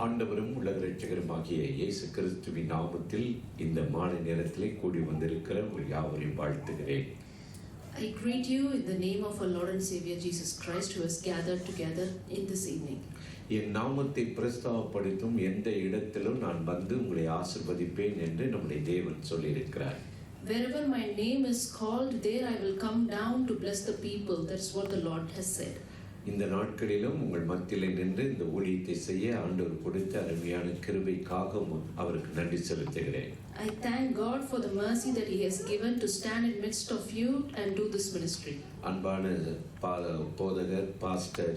ஆண்டவரும் உலக இரட்சகருமாகிய இயேசு கிறிஸ்துவின் நாமத்தில் இந்த மாலை நேரத்திலே கூடி வந்திருக்கிற உங்கள் யாவரையும் வாழ்த்துகிறேன். I greet you in the name of our Lord and Savior Jesus Christ who has gathered together in this evening. என் நாமத்தை பிரஸ்தாபப்படுத்தும் எந்த இடத்திலும் நான் வந்து உங்களை ஆசீர்வதிப்பேன் என்று நம்முடைய தேவன் சொல்லியிருக்கிறார். Wherever my name is called, there I will come down to bless the people. That's what the Lord has said. இந்த நாட்களிலும் உங்கள் மத்தியிலே நின்று இந்த ஊழியத்தை செய்ய ஆண்டவர் கொடுத்த அருமையான கிருபைக்காக அவருக்கு நன்றி செலுத்துகிறேன். I thank God for the mercy that He has given to stand in midst of you and do this ministry. அன்பான போதகர் பாஸ்டர்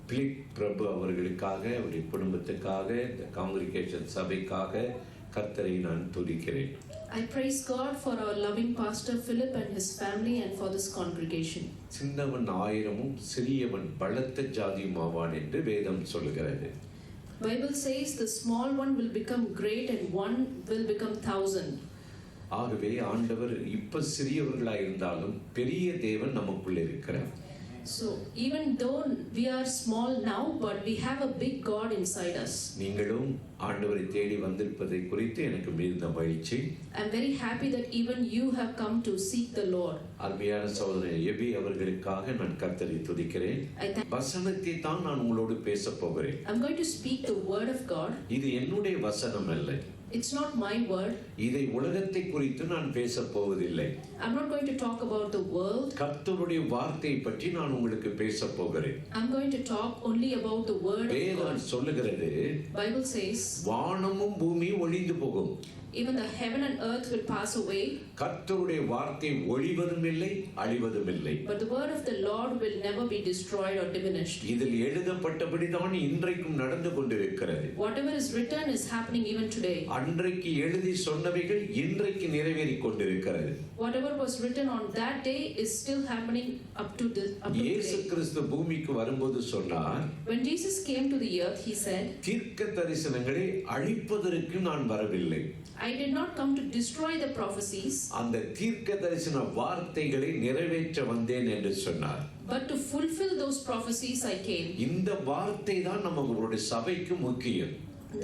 பிலிப் பிரபு அவர்களுக்காக அவருடைய குடும்பத்துக்காக இந்த காங்கிரிகேஷன் சபைக்காக கர்த்தரை நான் துதிக்கிறேன். I praise God for our loving pastor Philip and his family and for this congregation. சின்னவன் ஆயிரமும் சிறியவன் பலத்த ஜாதியும் ஆவான் என்று வேதம் சொல்கிறது. Bible says the small one will become great and one will become 1,000. ஆகவே ஆண்டவர் இப்ப சிறியவர்களாய் இருந்தாலும் பெரிய தேவன் நமக்குள்ள இருக்கிறார். So even though we are small now, but we have a big God inside us. நீங்களும் ஆண்டவரை தேடி வந்திருப்பதை குறித்து எனக்கு மிகுந்த மகிழ்ச்சி. I'm very happy that even you have come to seek the Lord. அருமையான சகோதரன் எபி அவர்களுக்காக நான் கர்த்தரை துதிக்கிறேன். வசனத்தை தான் நான் உங்களோடு பேச போகிறேன். I'm going to speak the word of God. இது என்னுடைய வசனம் அல்ல. It's not my word. இதை உலகத்தை குறித்து நான் பேச போவதில்லை. I'm not going to talk about the world. கர்த்தருடைய வார்த்தையை பற்றி நான் உங்களுக்கு பேச போகிறேன். I'm going to talk only about the word of God. வேதம் சொல்லுகிறது, Bible says, வானமும் பூமியும் ஒழிந்து போகும். Even the heaven and earth will pass away. கர்த்தருடைய வார்த்தை ஒழிவதும் இல்லை, அழிவதும் இல்லை. But the word of the Lord will never be destroyed or diminished. இதில் எழுதப்பட்டபடி தான் இன்றைக்கும் நடந்து கொண்டிருக்கிறது. Whatever is written is happening even today. அன்றைக்கு எழுதி சொன்னவைகள் இன்றைக்கு நிறைவேறிக் கொண்டிருக்கிறது. Whatever was written on that day is still happening up to இயேசு today. கிறிஸ்து பூமிக்கு வரும்போது சொன்னார், When Jesus came to the earth, He said, தீர்க்க தரிசனங்களை அழிப்பதற்கு நான் வரவில்லை. I did not come to destroy the prophecies, அந்த தீர்க்க தரிசன வார்த்தைகளை நிறைவேற்ற வந்தேன் என்று சொன்னார். but to fulfill those prophecies I came. இந்த வார்த்தை தான் நம்மளுடைய சபைக்கு முக்கியம்.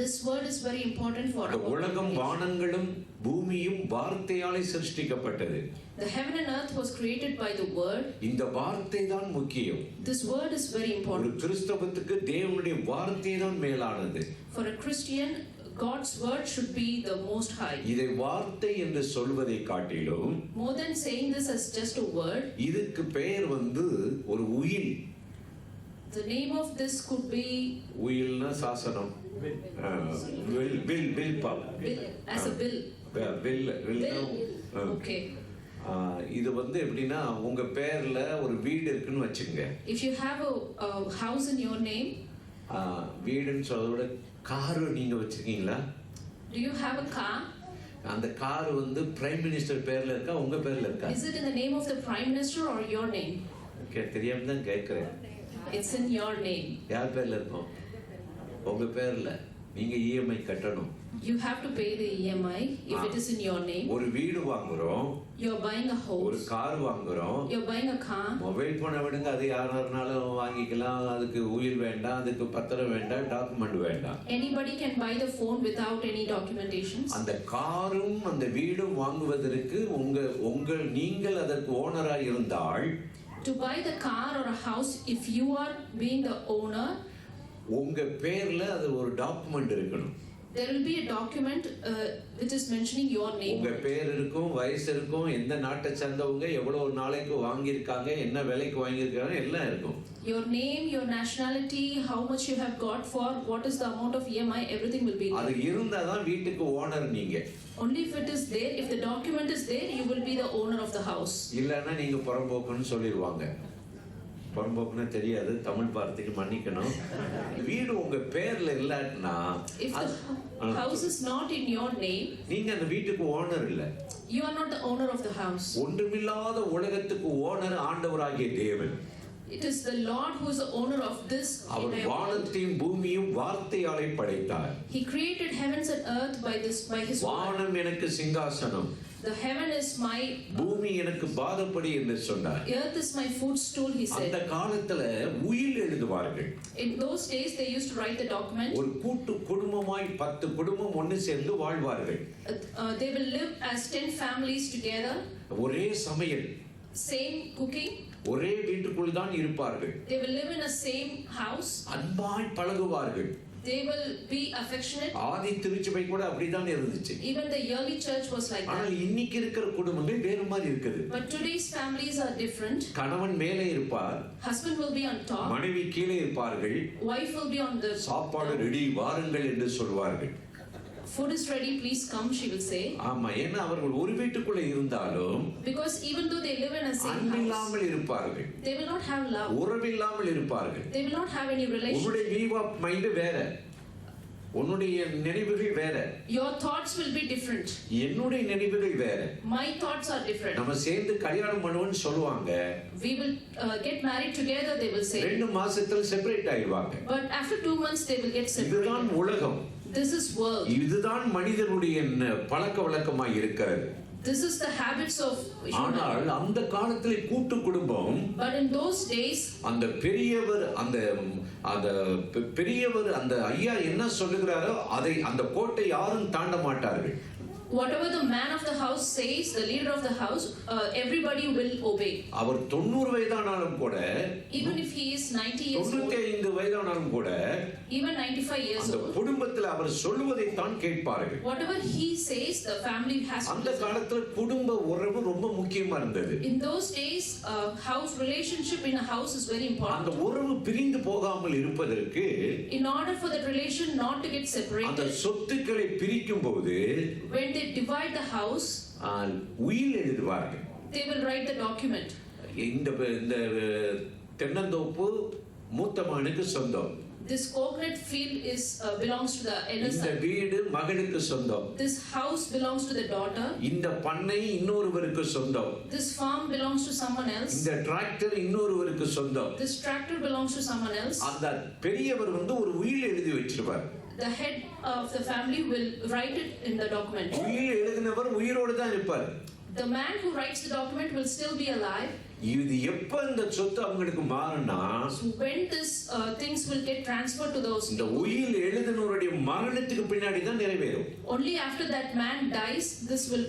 This word is very important for our உலகம் congregation. வானங்களும் பூமியும் வார்த்தையாலே சிருஷ்டிக்கப்பட்டது. The heaven and earth was created by the word. இந்த வார்த்தை தான் முக்கியம். This word is very ஒரு important. கிறிஸ்தவத்துக்கு தேவனுடைய வார்த்தை தான் மேலானது. For a Christian, God's word should be the most high. இதை வார்த்தை என்று சொல்வதை காட்டிலும் More than saying this as just a word, இதுக்கு பெயர் ஒரு உயில். the name of this could be உயில்னா சாசனம். Bill as a bill. Bill. Okay. இது எப்படின்னா உங்க பேர்ல ஒரு வீடு இருக்குன்னு வச்சுங்க. If you have a house in your name, வீடுன்னு சொல்றத காரு நீங்க வச்சிருக்கீங்களா? do you have a car? அந்த கார் பிரைம் மினிஸ்டர் பேர்ல இருக்கா உங்க பேர்ல இருக்கா? Is it in the name of the prime minister or your name? தெரியாம தான் கேட்கிறேன். It's in your name. யார் பேர்ல இருக்கும்? உங்க பேர்ல. நீங்க இஎம்ஐ கட்டணும். You have to pay the EMI if it is in your name. ஒரு வீடு வாங்குறோம். You're buying a house. ஒரு கார் வாங்குறோம். You're buying a car. Mobile போனை விடுங்க, அது யாராருனாலும் வாங்கிக்கலாம். அதுக்கு உயில் வேண்டாம், அதுக்கு பத்திரம் வேண்டாம், டாக்குமெண்ட் வேண்டாம். Anybody can buy the phone without any documentations. அந்த காரும் அந்த வீடும் வாங்குவதற்கு நீங்கள் அதற்கு ஓனரா இருந்தால், To buy the car or a house, if you are being the owner, உங்க பேர்ல அது ஒரு டாக்குமெண்ட் இருக்கணும். there will be a document which is mentioning your name. உங்க பேர் இருக்கும், வயசு இருக்கும், எந்த நாட்டை சேர்ந்தவங்க, எவ்வளவு நாளைக்கு வாங்கியிருக்காங்க, என்ன விலைக்கு வாங்கியிருக்காங்க, எல்லாம் இருக்கும். Your name, your nationality, how much you have got for, what is the amount of EMI, everything will be there. அது இருந்தாதான் வீட்டுக்கு ஓனர் நீங்க. Only if it is there, if the document is there, you will be the owner of the house. இல்லன்னா நீங்க புறம்போக்குன்னு சொல்லிடுவாங்க. புறம்போக்குன்னு தெரியாது, தமிழ் வார்த்தைக்கு மன்னிக்கணும். வீடு உங்க பேர்ல இல்லாட்டினா, if the house is not in your name, நீங்க அந்த வீட்டுக்கு ஓனர் இல்ல. You are not the owner of the house. ஒன்றுமில்லாத உலகத்துக்கு ஓனர் ஆண்டவராகிய தேவன். It is the Lord who is the owner of this our entire world. வானத்தையும் பூமியும் வார்த்தையாலே படைத்தார். He created heavens and earth by his word. வானம் எனக்கு சிங்காசனம், The heaven is my, பூமி எனக்கு பாதப்படி என்று சொன்னார். earth is my footstool, he அந்த said. காலத்துல உயில் எழுதுவார்கள். In those days they used to write the document. ஒரு கூட்டு குடும்பமாய் 10 குடும்பம் ஒன்று சேர்ந்து வாழ்வார்கள். They will live as 10 families together, ஒரே சமையல், same cooking. ஒரே வீட்டுக்குள் தான் இருப்பார்கள். They will live in a same house. அன்பாய் பழகுவார்கள். They will be affectionate. ஆதி திருச்சபை கூட அப்படிதான் இருந்துச்சு. Even the early church was like ஆனால் that. இன்னைக்கு இருக்கிற குடும்பங்கள் வேறு மாதிரி இருக்குது. But today's families are different. கணவன் மேலே இருப்பார், Husband will be on top. மனைவி கீழே இருப்பார்கள். Wife will be on the. சாப்பாடு ரெடி வாருங்கள் என்று சொல்வார்கள். Food is ready, please come, she will say. ஆமா, ஏன்னா அவர்கள் ஒரு வீட்டுக்குள்ள இருந்தாலும் Because even though they live in a same house, அன்பில்லாமல் இருப்பார்கள், they will not have love. உறவில்லாமல் இருப்பார்கள். They will not have any relation. உன்னுடைய வியூ ஆஃப் மைண்ட் வேற, உன்னுடைய நினைவுகள் வேற, Your thoughts will be different. என்னுடைய நினைவுகள் வேற. My thoughts are different. நம்ம சேர்ந்து கல்யாணம் பண்ணுவோம்னு சொல்லுவாங்க, We will get married together, they will say. 2 மாசத்துல செப்பரேட் ஆயிடுவாங்க. But after 2 months they will get இதுதான் separated. உலகம், This is world. இதுதான் மனிதனுடைய பழக்க வழக்கமாய் இருக்கிறது. This is the habits of ஆனால் human. அந்த காலத்திலே கூட்டு குடும்பம், But in those days, அந்த பெரியவர் அந்த ஐயா என்ன சொல்லுகிறாரோ அதை அந்த கோட்டை யாரும் தாண்ட மாட்டார்கள். whatever the man of the house says, the leader of the house, everybody will obey. அவர் 90 வயதானாலும் கூட, Even if he is 90 years old, 95 வயதானாலும் கூட, even 95 years அந்த old, குடும்பத்தில் அவர் சொல்வதை தான் கேட்பார்கள். whatever he says, the family has to அந்த listen. காலத்துல குடும்ப உறவு ரொம்ப முக்கியமா இருந்தது. In those days, house relationship in a house is very அந்த important. உறவு பிரிந்து போகாமல் இருப்பதற்கு, In order for that relation not to get அந்த separated, சொத்துக்களை பிரிக்கும் போது when they divide the house, உயில் எழுதுவார்கள். they will write the document. இந்த தென்னந்தோப்பு மூத்த மகனுக்கு சொந்தம், This coconut field belongs to the elder இந்த son. வீடு மகனுக்கு சொந்தம், This house belongs to the daughter. இந்த பண்ணை இன்னொருவருக்கு சொந்தம், This farm belongs to someone else. இந்த டிராக்டர் இன்னொருவருக்கு சொந்தம். This tractor belongs to someone else. அந்த பெரியவர் ஒரு உயில் எழுதி வச்சிருப்பார். The head of the family will write it in the document. உயில் எழுதினவர் உயிரோடு தான் இருப்பார். The man who writes the document will still be alive. இது எப்ப இந்த சொத்து அவங்களுக்கு மாறுனா, So when this things will get transferred to those இந்த people, உயில் எழுதினவருடைய மரணத்துக்கு பின்னாடி தான் நிறைவேறும். only after that man dies, this will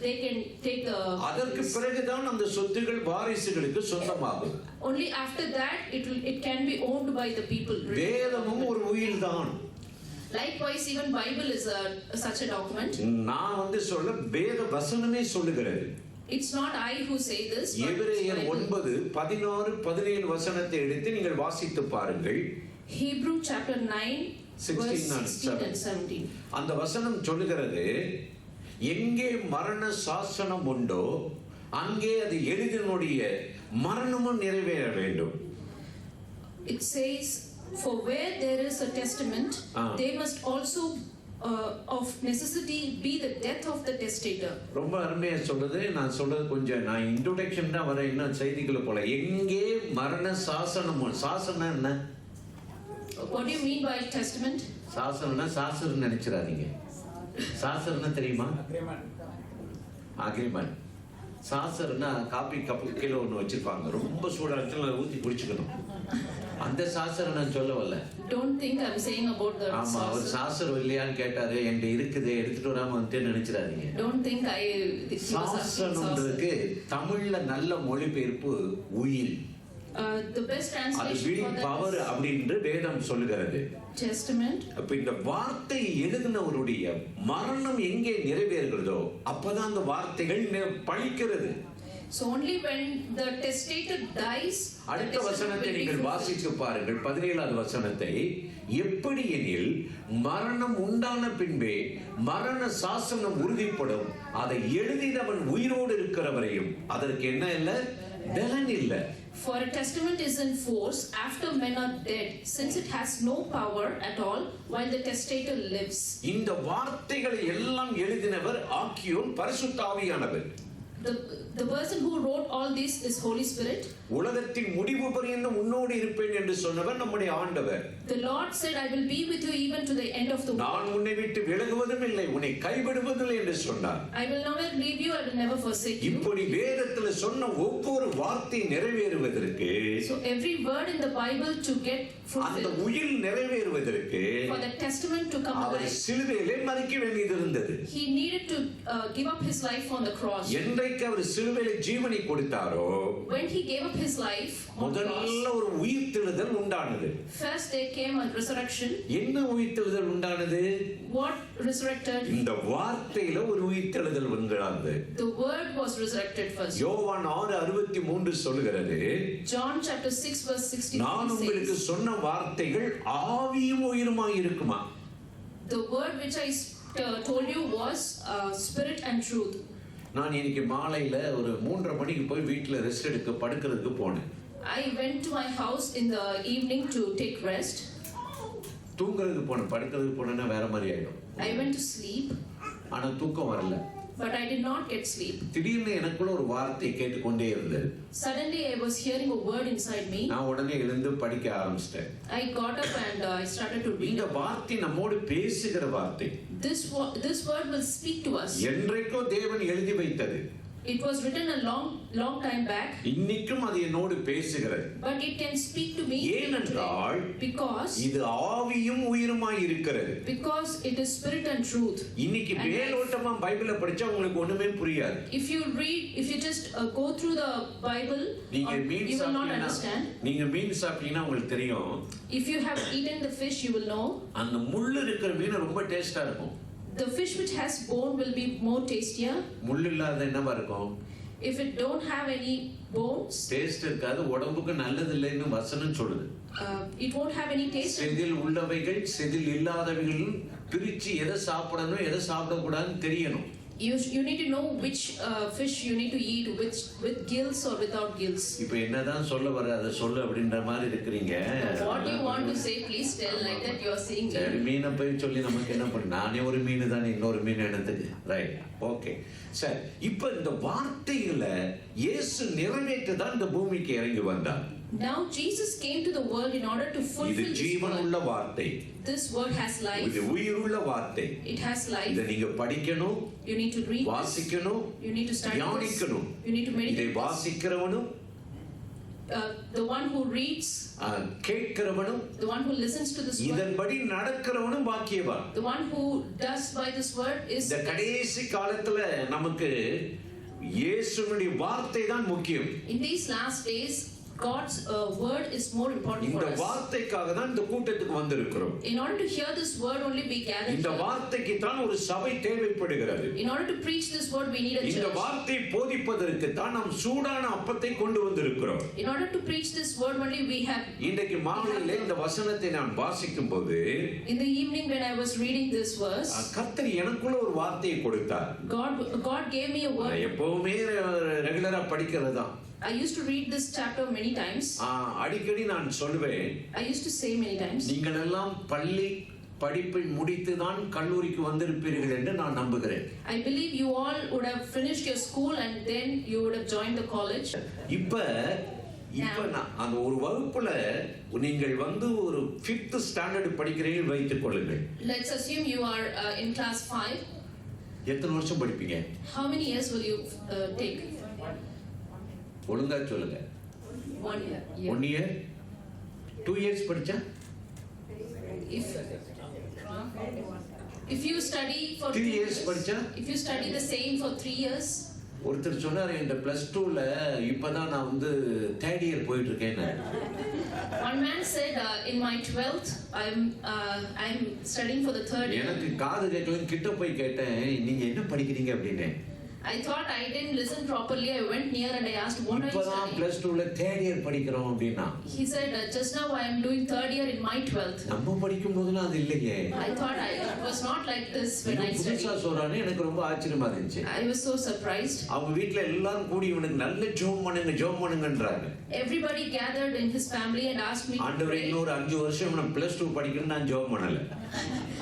they can take the. அதற்கு பிறகுதான் அந்த சொத்துகள் வாரிசுகளுக்கு சொந்தமாகும். Only after that it can be owned by the people. வேதமும் ஒரு உயில் தான். Likewise, even Bible is such a document. நான் சொல்ல வேத வசனமே சொல்லுகிறது. It's not I who say this. But எபிரேயர் Bible. 9:16-17 வசனத்தை எடுத்து நீங்கள் வாசித்து பாருங்கள். Hebrew chapter 9 verse 16 and 16 and 17. அந்த வசனம் சொல்லுகிறது, எங்கே மரண சாசனம் உண்டோ அங்கே அது எழுதினுடைய மரணமும் நிறைவேற வேண்டும். It says, for where there is a testament, there must also of necessity be the death of the testator. ரொம்ப அருமையா சொல்றது. நான் சொல்றது கொஞ்சம் நான் இன்ட்ரோடக்ஷன் தான் வர, இன்னும் செய்திக்குள்ள போல. எங்கே மரண சாசனம், சாசனம் என்ன? What do you mean by testament? சாசனம்னா சாஸ்திரம் நினைச்சிடாதீங்க. சாஸ்திரம்னா தெரியுமா? அக்ரிமெண்ட். சாஸ்திரம்னா காபி கப்பு கீழே ஒன்று வச்சிருப்பாங்க, ரொம்ப சூடாக ஊற்றி குடிச்சுக்கணும். அந்த சாஸ்திரம் நான் சொல்ல வரல. Don't think I'm saying about the ஆமா, அவர் சாஸ்திரம் இல்லையான்னு கேட்டாரு, என்கிட்ட இருக்குது எடுத்துட்டு வராம வந்துட்டு நினைச்சிடாதீங்க. Don't think சாஸ்திரம்ன்றதுக்கு தமிழ்ல நல்ல மொழிபெயர்ப்பு உயில். The best அது translation will for power that அப்படின்னு வேதம் சொல்லுகிறது. is testament. அப்ப இந்த வார்த்தை எழுதினவருடைய மரணம் எங்கே நிறைவேறுகிறதோ அப்பதான் அந்த வார்த்தைகள் பழிக்கிறது. So only when the testator dies, the அடுத்த testament வசனத்தை will be நீங்கள் fulfilled. வாசித்து பாருங்கள். 17வது வசனத்தை. எப்படி எனில் மரணம் உண்டான பின்பே மரண சாசனம் உறுதிப்படும், அதை எழுதினவன் உயிரோடு இருக்கிறவரையும் அதற்கு என்ன இல்லை, பலன் இல்லை. For a testament is in force after men are dead, since it has no power at all while the testator lives. இந்த வார்த்தைகளை எல்லாம் எழுதினவர் ஆக்கியோன் பரிசுத்த ஆவியானவர். The person who wrote all this is Holy Spirit. உலகத்தின் முடிவு பரியந்தம் உன்னோடு இருப்பேன் என்று சொன்னவர் நம்முடைய ஆண்டவர். The Lord said, I will be with you even to the end of the world. நான் உன்னை விட்டு விலகுவதும் இல்லை, உன்னை கைவிடுவதில்லை என்று சொன்னார். I will never leave you, I will never forsake you. இப்படி வேதத்தில் சொன்ன ஒவ்வொரு வார்த்தை நிறைவேறுவதற்கு, so every word in the Bible to get அந்த fulfilled, உயில் நிறைவேறுவதற்கு for the testament to come our alive, சிலுவையிலே மரிக்க வேண்டியது இருந்தது. he needed to give up his life on the cross. என்றைக்கு அவர் சிலுவையிலே ஜீவனை கொடுத்தாரோ, When he gave up his life on the cross, முதல்ல ஒரு உயிர்த்தெழுதல் உண்டானது. first there came a resurrection. என்ன உயிர்த்தெழுதல் உண்டானது? What resurrected? இந்த வார்த்தையில ஒரு உயிர்த்தெழுதல் உண்டானது. The word was resurrected first. யோவான் 6:63 சொல்லுகிறது, John chapter 6 verse 63 நான் உங்களுக்கு says, சொன்ன வார்த்தைகள் ஆவியும் உயிருமாய் இருக்குமா? the word which I told you was spirit and truth. நான் இன்னைக்கு மாலையில ஒரு 3:30 மணிக்கு போய் வீட்டுல ரெஸ்ட் எடுக்க படுக்கிறதுக்கு போனேன். I went to my house in the evening to take rest. தூங்குறதுக்கு போனேன், படுக்கிறதுக்கு போனேன்னா வேற மாதிரி ஆயிடும். I went to sleep, ஆனா தூக்கம் வரல. but I did not get sleep. திடீர்னு எனக்குள்ள ஒரு வார்த்தை கேட்டுக்கொண்டே இருந்தது. Suddenly I was hearing a word inside me. நான் உடனே எழுந்து படிக்க ஆரம்பிச்சிட்டேன். I got up and I started to read. இந்த வார்த்தை நம்மோடு பேசுகிற வார்த்தை. This word will speak to us. என்றைக்கோ தேவன் எழுதி வைத்தது. It was written a long time back. இன்னைக்கும் அது என்னோடு பேசுகிறது. But it can speak to me ஏனென்றால் because இது ஆவியும் உயிருமாய் இருக்கிறது. it is spirit and truth. இன்னைக்கு மேலோட்டமா பைபிளை படிச்சா உங்களுக்கு ஒண்ணுமே புரியாது. If you just go through the Bible, you will not understand. நீங்க மீன் சாப்பிட்டீங்கன்னா உங்களுக்கு தெரியும். If you have eaten the fish, you will know. அந்த முள்ளு இருக்கிற மீன் ரொம்ப டேஸ்டா இருக்கும். The fish which has bone will be more tastier. முள் இல்லாத என்னவா இருக்கும்? If it don't have any bones, taste இருக்காது, உடம்புக்கு நல்லது இல்லைன்னு வசனம் சொல்லுது. it won't have any taste. செதில் உள்ளவைகள் செதில் இல்லாதவைகள் பிரிச்சு எதை சாப்பிடணும் எதை சாப்பிடக்கூடாதுன்னு தெரியணும். You need to know which fish you need to eat, with gills or without gills. இப்போ என்னதான் சொல்ல வர அதை சொல்லு அப்படின்ற மாதிரி இருக்கிறீங்க. What do you want to say? Please tell, like that you are saying. சரி, மீனை போய் சொல்லி நமக்கு என்ன பண்ண? நானே ஒரு மீன் தானே, இன்னொரு மீன் எடுத்துக்கு. Right, okay. சரி, இப்போ இந்த வார்த்தைகளை இயேசு நிறைவேற்ற தான் இந்த பூமிக்கு இறங்கி வந்தார். Now Jesus came to the world in order to fulfill இது this ஜீவனுள்ள word. வார்த்தை. This word has life. இது உயிருள்ள வார்த்தை. It has life. இதை நீங்க படிக்கணும், You need to read this. வாசிக்கணும், You need to study this. தியானிக்கணும். You need to இதை meditate this. வாசிக்கிறவனும் The one who reads, கேட்கிறவனும் the one who listens to this word, இதன்படி நடக்கிறவனும் பாக்கியவான். the one who does by this word is இந்த கடைசி காலத்துல நமக்கு இயேசுவினுடைய வார்த்தை தான் முக்கியம். in these last days God's word is more important for இந்த us. வார்த்தைக்காக தான் இந்த கூட்டத்துக்கு வந்திருக்கிறோம். In order to hear this word only we gathered இந்த here. வார்த்தைக்கு தான் ஒரு சபை தேவைப்படுகிறது. In order to preach this word we need a இந்த church. வார்த்தை போதிப்பதற்கு தான் நாம் சூடான அப்பத்தை கொண்டு வந்திருக்கிறோம். In order to preach this word only we have. இன்றைக்கு மாலையிலே இந்த வசனத்தை நான் வாசிக்கும் போது In the evening when I was reading this verse, கர்த்தர் எனக்குள்ள ஒரு வார்த்தையை கொடுத்தார். God gave me a word. எப்பவுமே ரெகுலரா படிக்கிறது தான். I used to read this chapter many times. அடிக்கடி நான் சொல்வேன், I used to say many times, நீங்கள் எல்லாம் பள்ளி படிப்பை முடித்து தான் கல்லூரிக்கு வந்திருப்பீர்கள் என்று நான் நம்புகிறேன். I believe you all would have finished your school and then you would have joined the college. இப்ப அந்த ஒரு வகுப்புல நீங்கள் ஒரு 5th ஸ்டாண்டர்ட் படிக்கிறீர்கள் வைத்துக் கொள்ளுங்கள். Let's assume you are in class 5. எத்தனை வருஷம் படிப்பீங்க? How many years will you take? ஒழுங்கா சொல்லுங்க. 1 year. 1 year? 2 years படிச்சா? If you study for 3 years படிச்சா? if you study the same for 3 years. ஒருத்தர் சொன்னாரு, இந்த +2ல இப்பதான் நான் 3rd year போயிட்டு இருக்கேன். One man said, in my 12th I'm studying for the 3rd year. எனக்கு காது கேட்கல, கிட்ட போய் கேட்டேன், நீங்க என்ன படிக்கிறீங்க அப்படின்னு. I thought I didn't listen properly. I went near and I asked, what are you இப்பதான் studying? +2ல 3rd year படிக்கிறோம் அப்படினா. He said, just now I am doing 3rd year in my 12th. நம்ம படிக்கும் போதுலாம் அது இல்லையே. I thought it was not like this when I studied. புதுசா சொல்றானே, எனக்கு ரொம்ப ஆச்சரியமா இருந்துச்சு. I was so surprised. அவங்க வீட்ல எல்லாரும் கூடி இவனுக்கு நல்ல ஜெபம் பண்ணுங்கன்றாங்க. Everybody gathered in his family and asked me to ஆண்டவரே, pray. இன்னொரு 5 வருஷம் இவனை +2 படிக்கணும், நான் ஜெபம் பண்ணல.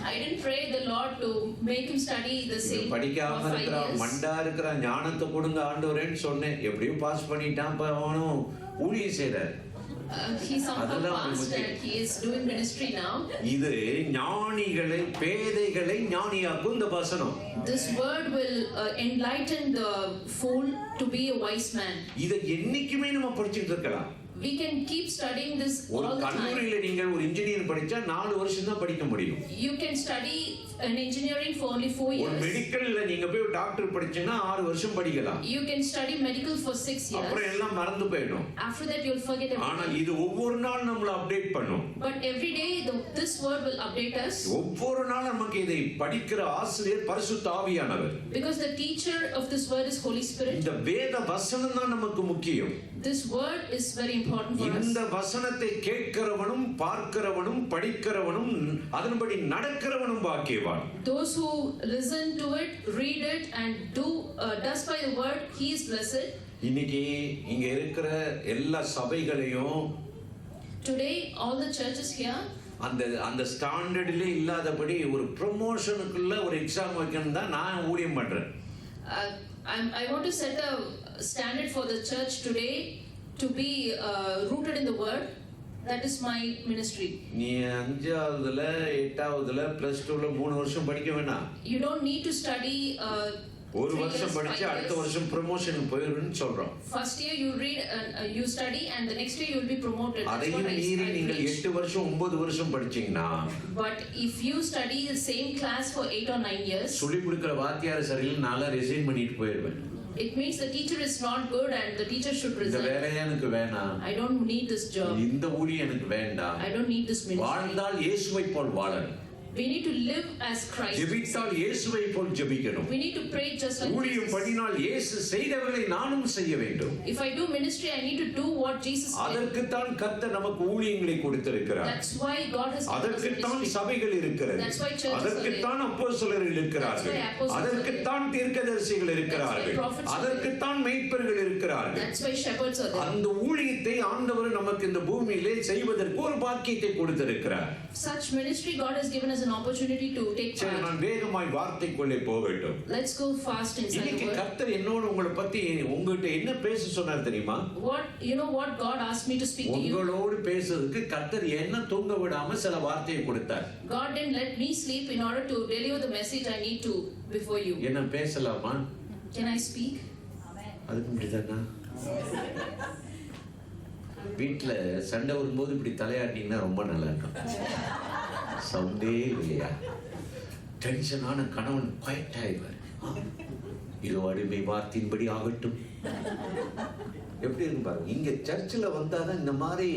I didn't pray the Lord to make him study the same for படிக்காம 5 இருக்கிற years. மண்டாரி இருக்கிறான், ஞானத்தை கொடுங்க ஆண்டவரேன்னு சொன்னேன். எப்படியும் பாஸ் பண்ணிட்டான், இப்ப அவனும் ஊழியம் செய்றார். He somehow passed and he is doing ministry now. இது ஞானிகளை பேதைகளை ஞானியாக்கும் இந்த வசனம். This word will enlighten the fool to be a wise man. இதை என்னைக்குமே நம்ம படிச்சுட்டு இருக்கலாம். We can keep studying this ஒரு all the time. கல்லூரியில நீங்கள் ஒரு இன்ஜினியர் படிச்சா 4 வருஷம் தான் படிக்க முடியும். You can study an engineering for only 4 ஒரு years. மெடிக்கல்ல நீங்க போய் டாக்டர் படிச்சீங்கன்னா 6 வருஷம் படிக்கலாம். You can study medical for 6 அப்புறம் years. எல்லாம் மறந்து போயிடும். After that you'll forget ஆனா everything. இது ஒவ்வொரு நாள் நம்மள அப்டேட் பண்ணும். But every day this word will update us. ஒவ்வொரு நாள் நமக்கு இதை படிக்கிற ஆசிரியர் பரிசுத்த ஆவியானவர். Because the teacher of this word is Holy Spirit. இந்த வேத வசனம் தான் நமக்கு முக்கியம். This word is very important for us. இந்த வசனத்தை கேட்கிறவனும் பார்க்கிறவனும் படிக்கிறவனும் அதன்படி நடக்கிறவனும் பாக்கியவான். Those who listen to it, read it and does by the word, he is blessed. இன்னைக்கு இங்க இருக்கிற எல்லா சபைகளையும் Today all the churches here, அந்த ஸ்டாண்டர்ட்ல இல்லாதபடி ஒரு ப்ரமோஷனுக்குள்ள ஒரு எக்ஸாம் வைக்கணும் தான் நான் ஊழியம் பண்றேன். I want to set a standard for the church today to be rooted in the word. That is my ministry. நீ 5ஆவதுல 8ஆவதுல +2ல 3 வருஷம் படிக்க வேணாம். You don't need to study ஒரு வருஷம் படிச்சு அடுத்த வருஷம் ப்ரமோஷனுக்கு போயிடுன்னு சொல்றோம். First year you read you study and the next year you will be promoted. அதையும் மீறி நீங்கள் 8 வருஷம் 9 வருஷம் படிச்சீங்கன்னா, But if you study the same class for 8 or 9 years, சொல்லி கொடுக்கிற வாத்தியார் சரியில்லை, நாளா ரிசைன் பண்ணிட்டு போயிடுவேன். it means the teacher is not good and the teacher should இந்த resign. வேலையா எனக்கு வேணாம், I don't need this job. இந்த ஊழியம் எனக்கு வேண்டாம், I don't need this ministry. வாழ்ந்தால் இயேசுவை போல் வாழணும், We need to live as Christ. ஜெபித்தால் இயேசுவை போல் ஜெபிக்கணும், We need to pray just like ஊழியம் Jesus. பண்ணினால் இயேசு செய்தவர்களை நானும் செய்ய வேண்டும். If I do ministry, I need to do what Jesus did. அதற்குத்தான் கர்த்தர் நமக்கு ஊழியங்களை கொடுத்திருக்கிறார். That's why God has given us அதற்குத்தான் ministry. சபைகள் இருக்கிறது. That's why churches are அதற்குத்தான் அப்போஸ்தலர்கள் இருக்கிறார்கள். That's why apostles are அதற்குத்தான் தீர்க்கதரிசிகள் இருக்கிறார்கள். That's why prophets are அதற்குத்தான் மெய்ப்பர்கள் இருக்கிறார்கள். That's why shepherds are there. அந்த ஊழியத்தை ஆண்டவர் நமக்கு இந்த பூமியிலே செய்வதற்கு ஒரு பாக்கியத்தை கொடுத்திருக்கிறார். Such ministry God has given us an opportunity to take சரி, part. நான் வேகமாய் வார்த்தைக்குள்ளே போகட்டும். Let's go fast inside the இன்னைக்கு word. கர்த்தர் என்னோட உங்களை பத்தி உங்ககிட்ட என்ன பேச சொன்னார் தெரியுமா? What God asked me to speak to you. உங்களோடு பேசுறதுக்கு கர்த்தர் என்ன தூங்க விடாம சில வார்த்தையை கொடுத்தார். God didn't let me sleep in order to deliver the message I need to before you. என்ன பேசலாமா? Can I speak? அதுக்கு முடியுதாண்ணா? வீட்டுல சண்டை வரும்போது இப்படி தலையாட்டிங்கன்னா ரொம்ப நல்லா இருக்கும். சவுண்டே இல்லையா? டென்ஷனான கணவன் குவைட் ஆயிடுவார். இதோ அடிமை வார்த்தையின்படி ஆகட்டும். எப்படி இருக்கு பாருங்க. இங்க சர்ச்சில் வந்தாதான் இந்த மாதிரி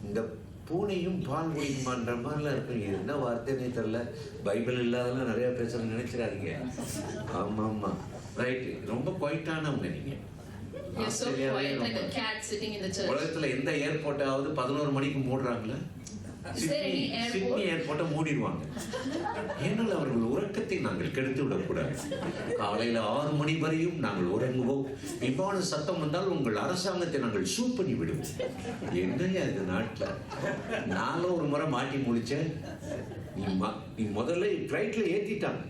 இந்த பூனையும் பால் குடிக்குமான்ற மாதிரிலாம் இருக்கும். இது என்ன வார்த்தைன்னே தெரியல. பைபிள் இல்லாதெல்லாம் நிறைய பேசுறேன்னு நினைச்சிடாதீங்க. ஆமா ஆமா ரைட். ரொம்ப குவைட்டானவங்க நீங்க. You're so quiet like a cat sitting in the church. உலகத்துல எந்த ஏர்போர்ட்டாவது 11 மணிக்கு மூடுறாங்களா? Is there any airport? Sydney ஏர்போர்ட்டை மூடிடுவாங்க. ஏனால் அவர்கள் உறக்கத்தை நாங்கள் கெடுத்து விடக்கூடாது. காலையில 6 மணி வரையும் நாங்கள் உறங்குவோம். விமான சத்தம் வந்தால் உங்கள் அரசாங்கத்தை நாங்கள் சூ பண்ணி விடுவோம். என்னையா இது நாட்டுல? நானும் ஒரு முறை மாட்டி முடிச்சேன். நீ முதல்ல ஃப்ளைட்ல ஏத்திட்டாங்க.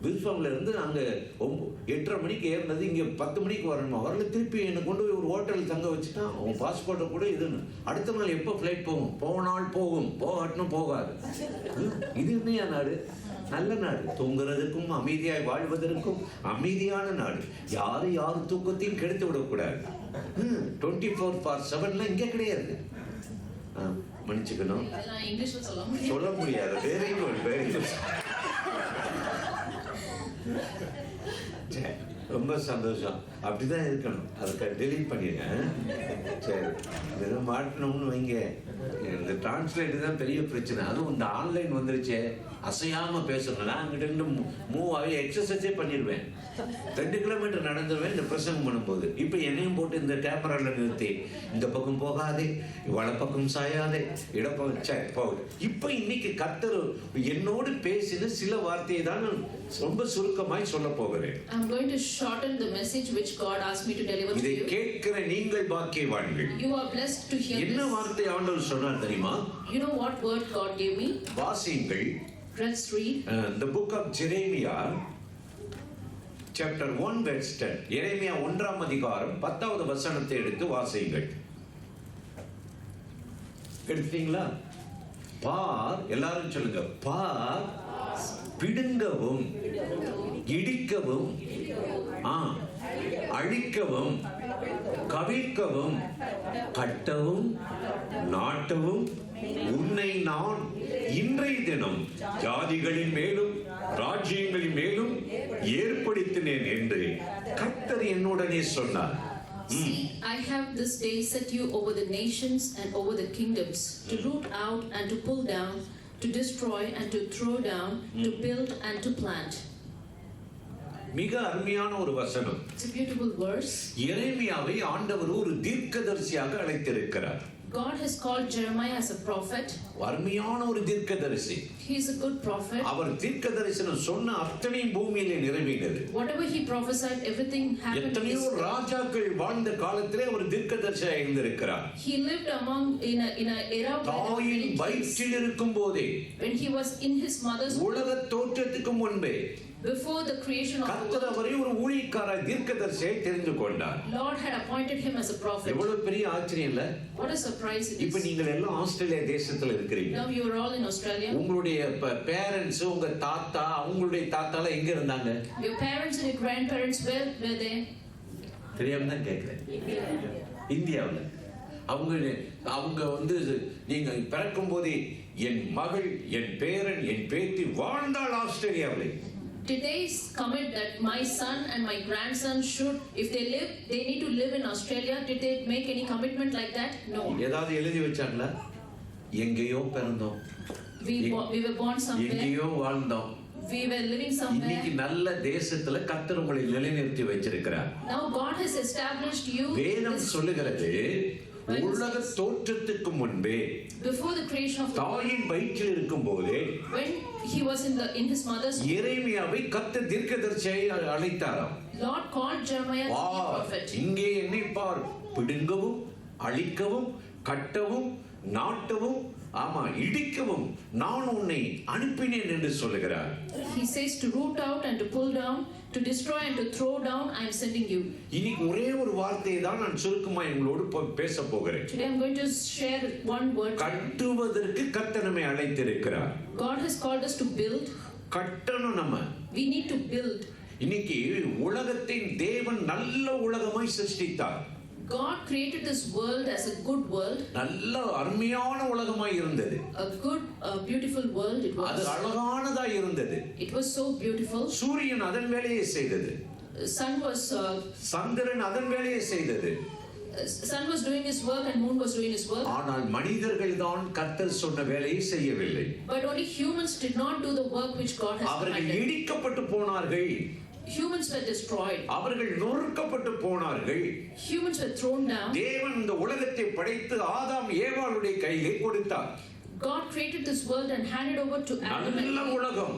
வில்ஃபார்ம்ல இருந்து அங்கே 8:30 மணிக்கு ஏறினது இங்கே 10 மணிக்கு வரணுமா? வரல. திருப்பி என்னை கொண்டு போய் ஒரு ஹோட்டலில் தங்க வச்சுட்டான். அவன் பாஸ்போர்ட்டை கூட இதுன்னு. அடுத்த நாள் எப்போ ஃப்ளைட் போகும்? போனால் போகும், போகட்டும் போகாது. இது என்னையா நாடு? நல்ல நாடு. தூங்குறதுக்கும் அமைதியாய் வாழ்வதற்கும் அமைதியான நாடு. யாரும் தூக்கத்தையும் கெடுத்து விடக்கூடாது. 24/7 இங்கே கிடையாது. மன்னிச்சுக்கணும், இங்கிலீஷ்ல சொல்ல முடியாது. Very good very good. ரொம்ப சந்தோஷம். அப்படிதான் இருக்கணும். அதுக்கு டெலீட் பண்ணிடுறேன். சரி, இதெல்லாம் மாட்டணும்னு வைங்க. இந்த டிரான்ஸ்லேட் தான் பெரிய பிரச்சனை. அதுவும் இந்த ஆன்லைன் வந்துருச்சு. அசையாம பேசணும். நான் அங்கிட்ட இருந்து மூவ் ஆகி எக்ஸசைஸே பண்ணிடுவேன். 2 கிலோமீட்டர் நடந்துருவேன் இந்த பிரசங்கம் பண்ணும்போது. இப்போ என்னையும் போட்டு இந்த கேமரால நிறுத்தி இந்த பக்கம் போகாதே, வலப்பக்கம் சாயாதே, இடப்பக்கம் சரி போகுது. இப்போ இன்னைக்கு கர்த்தர் என்னோடு பேசின சில வார்த்தையை தான் ரொம்ப சுருக்கமாய் சொல்ல போகிறேன். I'm going to shorten the message which God asked me to deliver to இதை you. கேட்கிற நீங்கள் பாக்கியவான்கள். You are blessed to hear என்ன this. வார்த்தை ஆண்டவர் சொன்னார் தெரியுமா? You know what word God gave me? வாசியுங்கள். Let's read. The book of Jeremiah chapter 1 verse 10. எரேமியா 1ஆம் அதிகாரம் 10வது வசனத்தை எடுத்து வாசியுங்கள். எடுத்தீங்களா? பார், எல்லாரும் சொல்லுங்க. பார், பிடுங்கவும், இடிக்கவும், அழிக்கவும், கவிழ்க்கவும், கட்டவும், நாட்டவும் உன்னை நான் இன்றைய தினம் ஜாதிகளின் மேலும் ராஜ்யங்களின் மேலும் ஏற்படுத்தினேன் என்று கர்த்தர் என்னுடனே சொன்னார். See, I have this day set you over the nations and over the kingdoms, to root out and to pull down, to destroy and to throw down, to build and to plant. மிக அருமையான ஒரு வசனம். It's a beautiful verse. எரேமியாவை ஆண்டவர் ஒரு தீர்க்கதரிசியாக அழைத்திருக்கிறார். God has called Jeremiah as a prophet. அருமையான ஒரு தீர்க்கதரிசி. He is a good prophet. அவர் தீர்க்கதரிசனம் சொன்ன அத்தனை பூமியிலே நிறைவேறினது. Whatever he prophesied, everything happened. எத்தனையோ ராஜாக்கள் வாழ்ந்த காலத்திலே அவர் தீர்க்கதரிசியாக இருந்திருக்கிறார். He lived among in a era தாயின் வயிற்றில் இருக்கும் போதே, when he was in his mother's womb, உலக தோற்றத்துக்கு முன்பே, before the creation of the கர்த்தர் world, அவரை ஒரு ஊழியக்காரர் தீர்க்கதரிசியை தெரிந்து கொண்டார். Lord had appointed him as a prophet. எவ்வளவு பெரிய ஆச்சரியம் இல்ல? What a surprise it இப்ப is. நீங்கள் எல்லாம் ஆஸ்திரேலியா தேசத்துல இருக்கிறீங்க. Now you are all in Australia. உங்களுடைய பேரண்ட்ஸ், உங்க தாத்தா, அவங்களுடைய தாத்தால எங்க இருந்தாங்க? Your parents and your grandparents, where were they? தெரியாம தான் கேட்கிறேன். இந்தியாவில். அவங்க வந்து நீங்க பிறக்கும் போதே என் மகள், என் பேரன், என் பேத்தி வாழ்ந்தாள் ஆஸ்திரேலியாவில். Did they commit that my son and my grandson should, if they live, they need to live in Australia? Did they make any commitment like that? No. ஏதாவது எழுதி வச்சாங்களா? எங்கேயோ பிறந்தோம், We were born somewhere. எங்கேயோ வாழ்ந்தோம். We were living somewhere. இன்னைக்கு நல்ல தேசத்துல கர்த்தர் உங்களை நிலைநிறுத்தி வச்சிருக்கிறார். Now God has established you. வேதம் சொல்லுகிறது, உலக தோற்றத்துக்கு முன்பே, before the creation of the தாயின் வயிற்றில் இருக்கும் போதே, when he was in his mother's womb, எரேமியாவை கர்த்தர் தீர்க்கதரிசியை அழைத்தாராம். Lord called Jeremiah to be a prophet. இங்கே என்னை பார், பிடுங்கவும், அழிக்கவும், கட்டவும், நாட்டவும், இடிக்கவும் நான் உன்னை அனுப்பினேன் என்று சொல்லுகிறார். He says to root out and to pull down, to destroy and to throw down, I am sending you. இன்னைக்கு ஒரே ஒரு வார்த்தையை தான் நான் சுருக்கமாக உங்களோடு பேச போகிறேன். Today I am going to share one word. கட்டுவதற்கு கர்த்தர் நம்மை அழைத்திருக்கிறார். God has called us to build. கட்டணும் நம்ம. We need to build. இன்னைக்கு உலகத்தின் தேவன் நல்ல உலகமாய் சிருஷ்டித்தார். God created this world as a good world. நல்ல அருமையான உலகமாய் இருந்தது. A good, beautiful world it was. அது அழகானதாய் இருந்தது. It was so beautiful. சூரியன் அதன் வேலையை செய்தது. Sun was சந்திரன் அதன் வேலையை செய்தது. Sun was doing his work and moon was doing his work. ஆனால் மனிதர்கள் தான் கர்த்தர் சொன்ன வேலையை செய்யவில்லை. But only humans did not do the work which God has அவர்கள் commanded. இடிக்கப்பட்டு போனார்கள். Humans were destroyed. அவர்கள் நொறுக்கப்பட்டு போனார்கள். Humans were thrown down. தேவன் இந்த உலகத்தை படைத்து ஆதாம் ஏவாளுடைய கையிலே கொடுத்தார். God created this world and handed over to Adam. நல்ல உலகம்.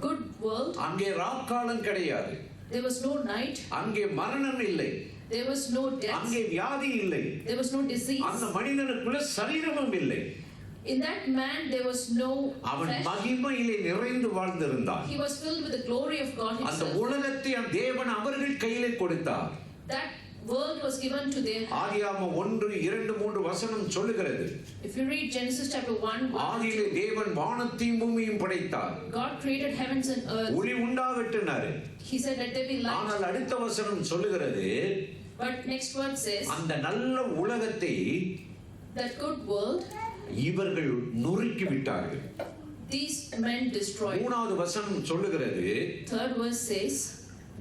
Good world. அங்கே ராக்காலம் கிடையாது. There was no night. அங்கே மரணம் இல்லை. There was no death. அங்கே வியாதி இல்லை. There was no disease. அந்த மனிதனுக்குள்ள சரீரமும் இல்லை. In that man there was no அவன் flesh. மகிமையிலே நிறைந்து வாழ்ந்திருந்தான். He was filled with the glory of God அந்த himself. உலகத்தை தேவன் அவர்கள் கையிலே கொடுத்தார். That world was given to them. ஆதியாகமம் 1-2-3 வசனம் சொல்லுகிறது. If you read Genesis chapter 1, ஆதியிலே தேவன் வானத்தையும் பூமியையும் படைத்தார். God created heavens and earth. ஒளி உண்டாகட்டுனாரு. He said let there be light. ஆனால் அடுத்த வசனம் சொல்லுகிறது, But next word says அந்த நல்ல உலகத்தை that good world இவர்கள் நொறுக்கி விட்டார்கள். these men destroyed. மூணாவது வசனம் சொல்லுகிறது, Third verse says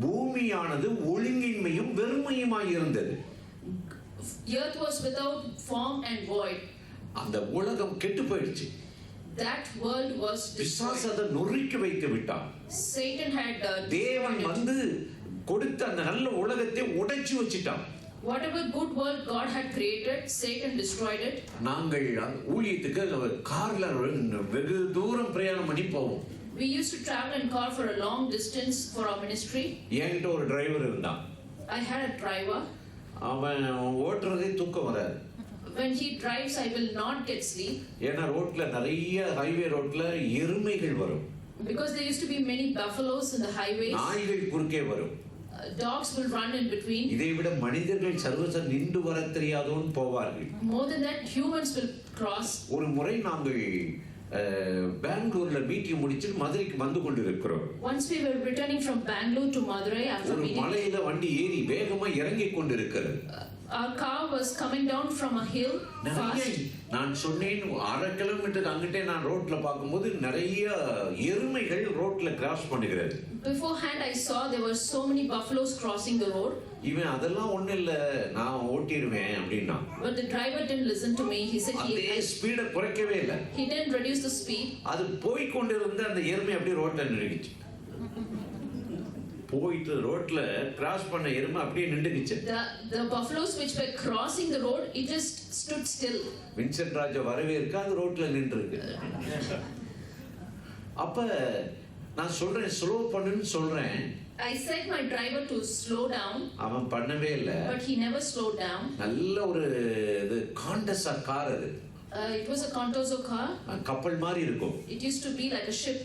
பூமியானது ஒழுங்கின்மையும் வெறுமையுமாய் இருந்தது. earth was without form and void. அந்த உலகம் கெட்டு போயிடுச்சு. That world was பிசாசு destroyed. அதை நொறுக்கி வைத்து விட்டான். Satan had தேவன் destroyed it. வந்து கொடுத்த அந்த நல்ல உலகத்தை உடைச்சு வச்சிட்டான். Whatever good world God had created, Satan destroyed it. நாங்கள் ஊழியத்துக்கு கார்ல வெகு தூரம் பிரயாணம் பண்ணி போவோம். We used to travel in car for a long distance for our ministry. என்கிட்ட ஒரு டிரைவர் இருந்தான். I had a driver. அவன் ஓட்டுறதே தூக்கம் வராது. When he drives, I will not get sleep. ஏன்னா ரோட்ல நிறைய ஹைவே ரோட்ல எருமைகள் வரும். Because there used to be many buffaloes in the highways. நாய்கள் குறுக்கே வரும். Dogs will run in between. இதை விட மனிதர்கள் சர்வசம் நின்று வர தெரியாதோன்னு போவார்கள். More than that, humans will cross. ஒரு முறை நாங்கள் பெங்களூர்ல மீட்டிங் முடிச்சு மதுரைக்கு வந்து கொண்டிருக்கிறோம். Once we were returning from Bangalore to Madurai after ஒரு meeting. மலையில வண்டி ஏறி வேகமா இறங்கி கொண்டிருக்கிறது. Our car was coming down from a hill fast. நான் சொன்னேன் 1/2 கிலோமீட்டர் அங்கிட்டே நான் ரோட்ல பார்க்கும்போது நிறைய எருமைகள் ரோட்ல கிராஸ் பண்ணுகிறது. Beforehand I saw there were so many buffaloes crossing the road. இவன் அதெல்லாம் ஒண்ணு இல்ல நான் ஓட்டிடுவேன் அப்படின்னா. But the driver didn't listen to me. He said அதே ஸ்பீட குறைக்கவே இல்ல. he didn't reduce the speed. அது போய் கொண்டிருந்த அந்த எருமை அப்படியே ரோட்ல நின்னுச்சு. போயிட்டு ரோட்ல கிராஸ் பண்ண எருமை அப்படியே நின்னுச்சு. The buffaloes which were crossing the road, it just stood still. Vincent Raja வரவே இருக்கு அது ரோட்ல நின்றுருக்கு. அப்ப நான் சொல்றேன் ஸ்லோ பண்ணுன்னு சொல்றேன். I said my driver to slow down. அவன் பண்ணவே இல்ல. But he never slowed down. நல்ல ஒரு இது காண்டஸா கார் அது. It was a Contoso car. கப்பல் மாதிரி இருக்கும். It used to be like a ship.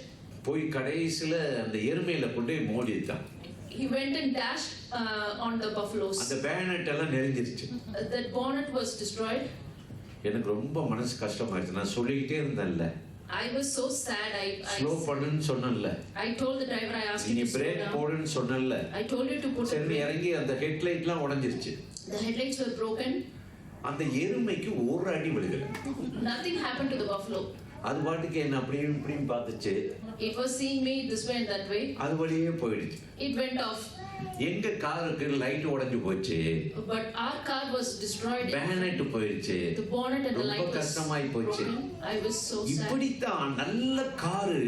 போய் கடைசில அந்த எருமையில கொண்டு மோதிட்டான். He went and dashed on the buffaloes. அந்த பேனட் எல்லாம் நெரிஞ்சிருச்சு. That bonnet was destroyed. எனக்கு ரொம்ப மனசு கஷ்டமாயிடுச்சு. நான் சொல்லிக்கிட்டே இருந்தேன்ல. I was so sad. Slow பண்ணுன்னு சொன்னேன்ல. I told the driver, I asked him நீ to slow பிரேக் down. போடுன்னு சொன்னேன்ல. I told you to put. சரி இறங்கி அந்த ஹெட்லைட்லாம் உடைஞ்சிருச்சு. The headlights were broken. அந்த எருமைக்கு ஒரு அடி விழுகல. Nothing happened to the buffalo. அது பாட்டுக்கு என்ன அப்படியும் இப்படியும் பார்த்துச்சு. It was seeing me this way and that way. அது வழியே போயிடுச்சு. It went off. எங்க காருக்கு லைட் உடைஞ்சு போச்சு. But our car was destroyed. Bonnet போயிடுச்சு. The bonnet and the light ரொம்ப was கஷ்டமாயி போச்சு. broken. I was so sad. இப்படித்தான் நல்ல காரு,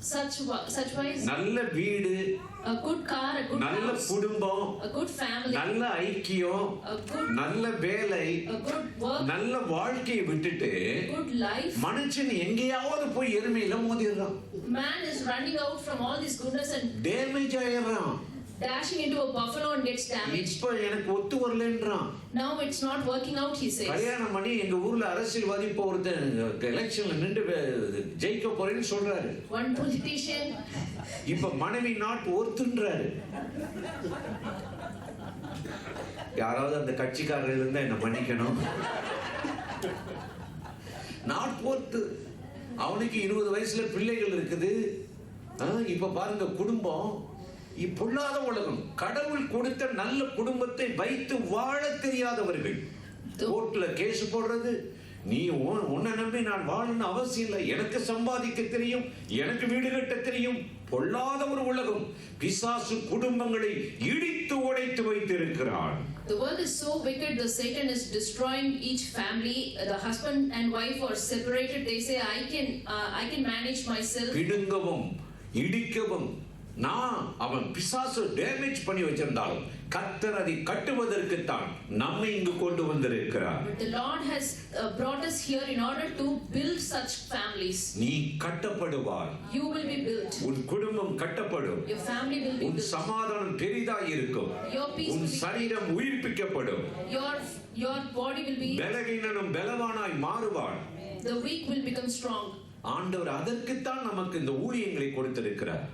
Such wise, நல்ல வீடு, a good car, a good நல்ல house, குடும்பம், a good family, நல்ல ஐக்கியம், a good, நல்ல வேலை, a good work, நல்ல வாழ்க்கையை விட்டுட்டு good life. மனுஷன் எங்கேயாவது போய் எருமையில மோதிடுறான். Man is running out from all this goodness and damage ஆயிடுறான். dashing into a buffalo and gets damaged. இப்ப எனக்கு ஒத்து வரலன்றான். Now it's not working out, he says. கல்யாணம் பண்ணி எங்க ஊர்ல அரசியல்வாதி இப்போ ஒருத்தன் எலெக்ஷன்ல நின்று ஜெயிக்க போறேன்னு சொல்றாரு. One politician. இப்ப மனைவி நாட் ஒர்த்துன்றாரு. யாராவது அந்த கட்சிக்காரர்கள் இருந்தா என்ன மன்னிக்கணும். Not worth. அவனுக்கு 20 வயசுல பிள்ளைகள் இருக்குது. இப்ப பாருங்க குடும்பம் பொல்லாத உலகம். கடவுள் கொடுத்த நல்ல குடும்பத்தை வைத்து வாழ தெரியாதவர்கள் கோர்ட்ல கேஸ் போடுறது. நீ உன்னை நம்பி நான் வாழணும் அவசியம் இல்லை, எனக்கு சம்பாதிக்க தெரியும், எனக்கு வீடு கட்ட தெரியும். பொல்லாத ஒரு உலகம். பிசாசு குடும்பங்களை இடித்து உடைத்து வைத்திருக்கிறான். The world is so wicked, the Satan is destroying each family. The husband and wife are separated. They say, I can manage myself. பிடுங்கவும் இடிக்கவும் நான் அவன் பிசாசு டேமேஜ் பண்ணி வச்சிருந்தாலும் கர்த்தர் அதை கட்டுவதற்கு தான் நம்மை இங்கு கொண்டு வந்திருக்கிறார். But the Lord has brought us here in order to build such families. நீ கட்டப்படுவாய். You will be built. உன் குடும்பம் கட்டப்படும். Your family will be உன் built. சமாதானம் பெரிதாய் இருக்கும். Your peace உன் will be. சரீரம் உயிர்ப்பிக்கப்படும். Your body will be. பலவீனனும் பலவானாய் மாறுவான். The weak will become strong. ஆண்டவர் அதற்குத்தான் நமக்கு இந்த ஊழியங்களை கொடுத்திருக்கிறார்.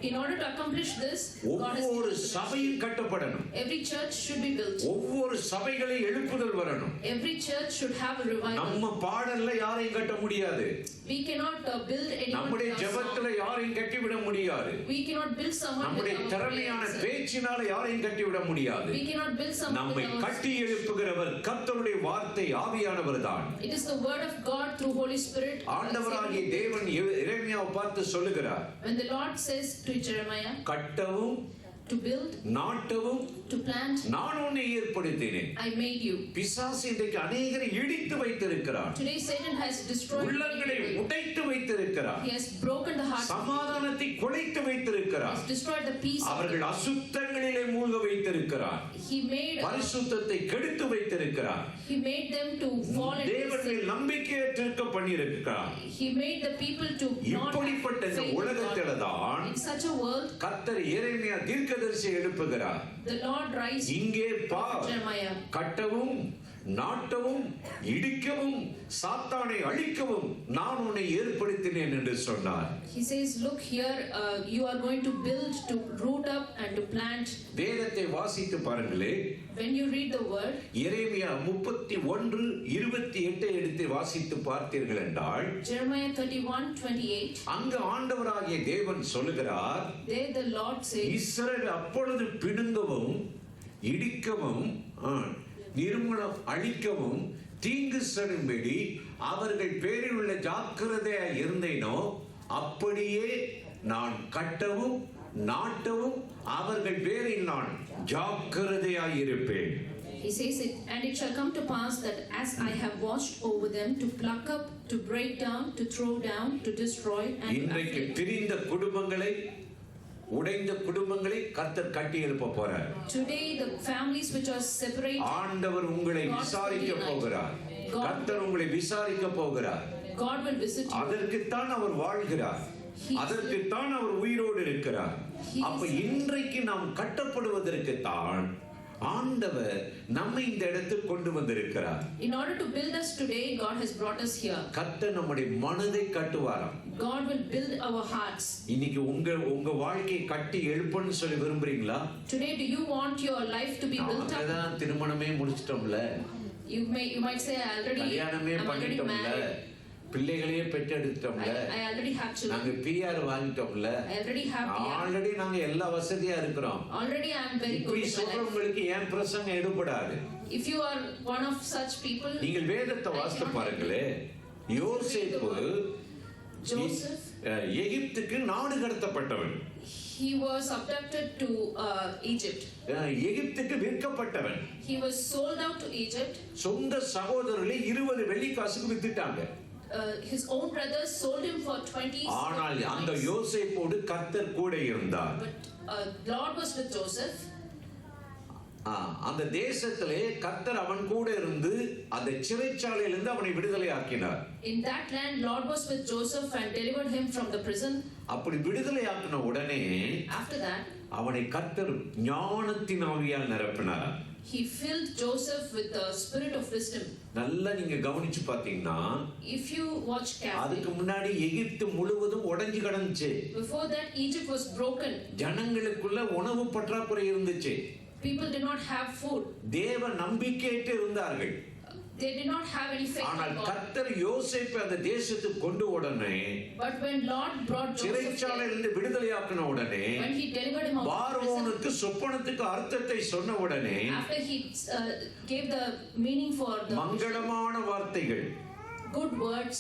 In order to accomplish this, God has ஒவ்வொரு சபையும் கட்டப்படணும். every church should be built. ஒவ்வொரு சபைகளை எழுப்புதல் வரணும். Every church should have a revival. நம்ம பாடல்ல யாரையும் கட்ட முடியாது. We cannot build anyone. நம்முடைய ஜெபத்துல யாரையும் கட்டிவிட முடியாது. We cannot build someone. நம்முடைய திறமையான பேச்சினால யாரையும் கட்டிவிட முடியாது. We cannot build someone. நம்மை கட்டி எழுப்புகிறவர் கர்த்தருடைய வார்த்தை ஆவியானவர் தான். It is the word of God through Holy Spirit. ஆண்டவராகிய தேவன் எரேமியாவை பார்த்து சொல்லுகிறார். When the Lord says to Jeremiah, கட்டவும் to build, நாட்டவும் to plant, நான் உன்னை ஏற்படுத்தினேன். I made you. பிசாசு இன்றைக்கு அநேகரை இடித்து வைத்திருக்கிறார். Today Satan has destroyed உள்ளங்களை உடைத்து வைத்திருக்கிறார். He has broken the heart. சமாதானத்தை குலைத்து வைத்திருக்கிறார். He has destroyed the peace. அவர்கள் அசுத்தங்களிலே மூழ்க வைத்திருக்கிறார். He made பரிசுத்தத்தை கெடுத்து வைத்திருக்கிறார். He made them to fall into தேவனை sin. நம்பிக்கையற்றிருக்க பண்ணியிருக்கிறார். He made the people to not இப்படிப்பட்ட இந்த faith in உலகத்தில God. தான் In such a world, கர்த்தர் எரேமியா தீர்க்கதரிசியை எழுப்புகிறார். the Lord raised இங்கே பார், Jeremiah. கட்டவும் நாட்டவும் இடிக்கவும் சாத்தானை அழிக்கவும் நான் உன்னை ஏற்படுத்தினேன் என்று சொன்னார். He says, look here, you are going to build, to root up and to plant. வேதத்தை வாசித்து பாருங்களே. When you read the word, எரேமியா 31:28 எடுத்து வாசித்து பார்த்தீர்கள் என்றால், Jeremiah 31:28, அங்கு ஆண்டவராகிய தேவன் சொல்லுகிறார், there the Lord says, இஸ்ரவேல் அப்பொழுது பிடுங்கவும் இடிக்கவும் நிர்மூலம் அழிக்கவும் தீங்கு சடும்படி அவர்கள் பேரில் உள்ள ஜாக்கிரதையா இருந்தேனோ அப்படியே நான் கட்டவும் நாட்டவும் அவர்கள் பேரில் நான் ஜாக்கிரதையாய் இருப்பேன். He says it, and it shall come to pass that as I have watched over them to pluck up, to break down, to throw down, to destroy and to இன்றைக்கு afflict. பிரிந்த குடும்பங்களை உடைந்த குடும்பங்களை கர்த்தர் கட்டி எழுப்ப போறார். Today the families which are separated, ஆண்டவர் உங்களை விசாரிக்க போகிறார். கர்த்தர் உங்களை விசாரிக்க போகிறார். God will visit you. அதற்குத்தான் அவர் வாழ்கிறார். அதற்குத்தான் அவர் உயிரோடு இருக்கிறார். அப்ப இன்றைக்கு நாம் கட்டப்படுவதற்குத்தான் ஆண்டவர் நம்மை இந்த இடத்துக்கு கொண்டு வந்திருக்கிறார். In order to build us today, God has brought us here. கர்த்தர் நம்முடைய மனதை கட்டுவாராம். God will build our hearts. இன்னைக்கு உங்க வாழ்க்கையை கட்டி எழுப்பணும்னு சொல்லி விரும்புறீங்களா? Today, do you want your life to be built up? அதான் திருமணமே முடிச்சிட்டோம்ல. You might say, I'm already married. பிள்ளைகளையே பெற்றெடுத்தோம்ல. I already have children. நாங்க PR வாங்கிட்டோம்ல. I already have PR. Already நாங்க எல்லா வசதியா இருக்கிறோம். Already I am very good. இப்படி சொல்றவங்களுக்கு ஏன் பிரசங்கம் எடுபடாது? If you are one of such people, நீங்கள் வேதத்தை வாசித்து பாருங்களே. யோசேப்பு Joseph, எகிப்துக்கு நாடு கடத்தப்பட்டவன். he was abducted to Egypt. எகிப்துக்கு விற்கப்பட்டவன். He was sold out to Egypt. சொந்த சகோதரர்களை 20 வெள்ளி காசுக்கு வித்துட்டாங்க. His own brothers sold him for 20. ஆனால் அந்த யோசேப்போடு கர்த்தர் கூட இருந்தார். But Lord was with Joseph. அந்த தேசத்திலே கர்த்தர் அவன் கூட இருந்து அந்த சிறைச்சாலையிலிருந்து அவனை விடுதலை ஆக்கினார். In that land, Lord was with Joseph and delivered him from the prison. அப்படி விடுதலை ஆக்கின உடனே After that, அவனை கர்த்தர் ஞானத்தின் ஆவியால் நிரப்பினார். He filled Joseph with the spirit of wisdom. நல்லா நீங்க கவனிச்சு பாத்தீங்கன்னா, If you watch carefully, அதுக்கு முன்னாடி எகிப்து முழுவதும் உடைஞ்சு கிடந்துச்சு. before that Egypt was broken. ஜனங்களுக்குள்ள உணவு பற்றாக்குறை இருந்துச்சு. People did not have food. தேவ நம்பிக்கையற்று இருந்தார்கள். They did not have any faith in ஆனால் God. கர்த்தர் யோசேப்பை அந்த தேசத்துக்கு கொண்டு உடனே, But when Lord brought Joseph there, சிறைச்சாலையிலிருந்து விடுதலையாக்கின உடனே, when he delivered him out of prison, பார்வோனுக்கு சொப்பனத்துக்கு அர்த்தத்தை சொன்ன உடனே, after he gave the meaning for the மங்களமான வார்த்தைகள், good words,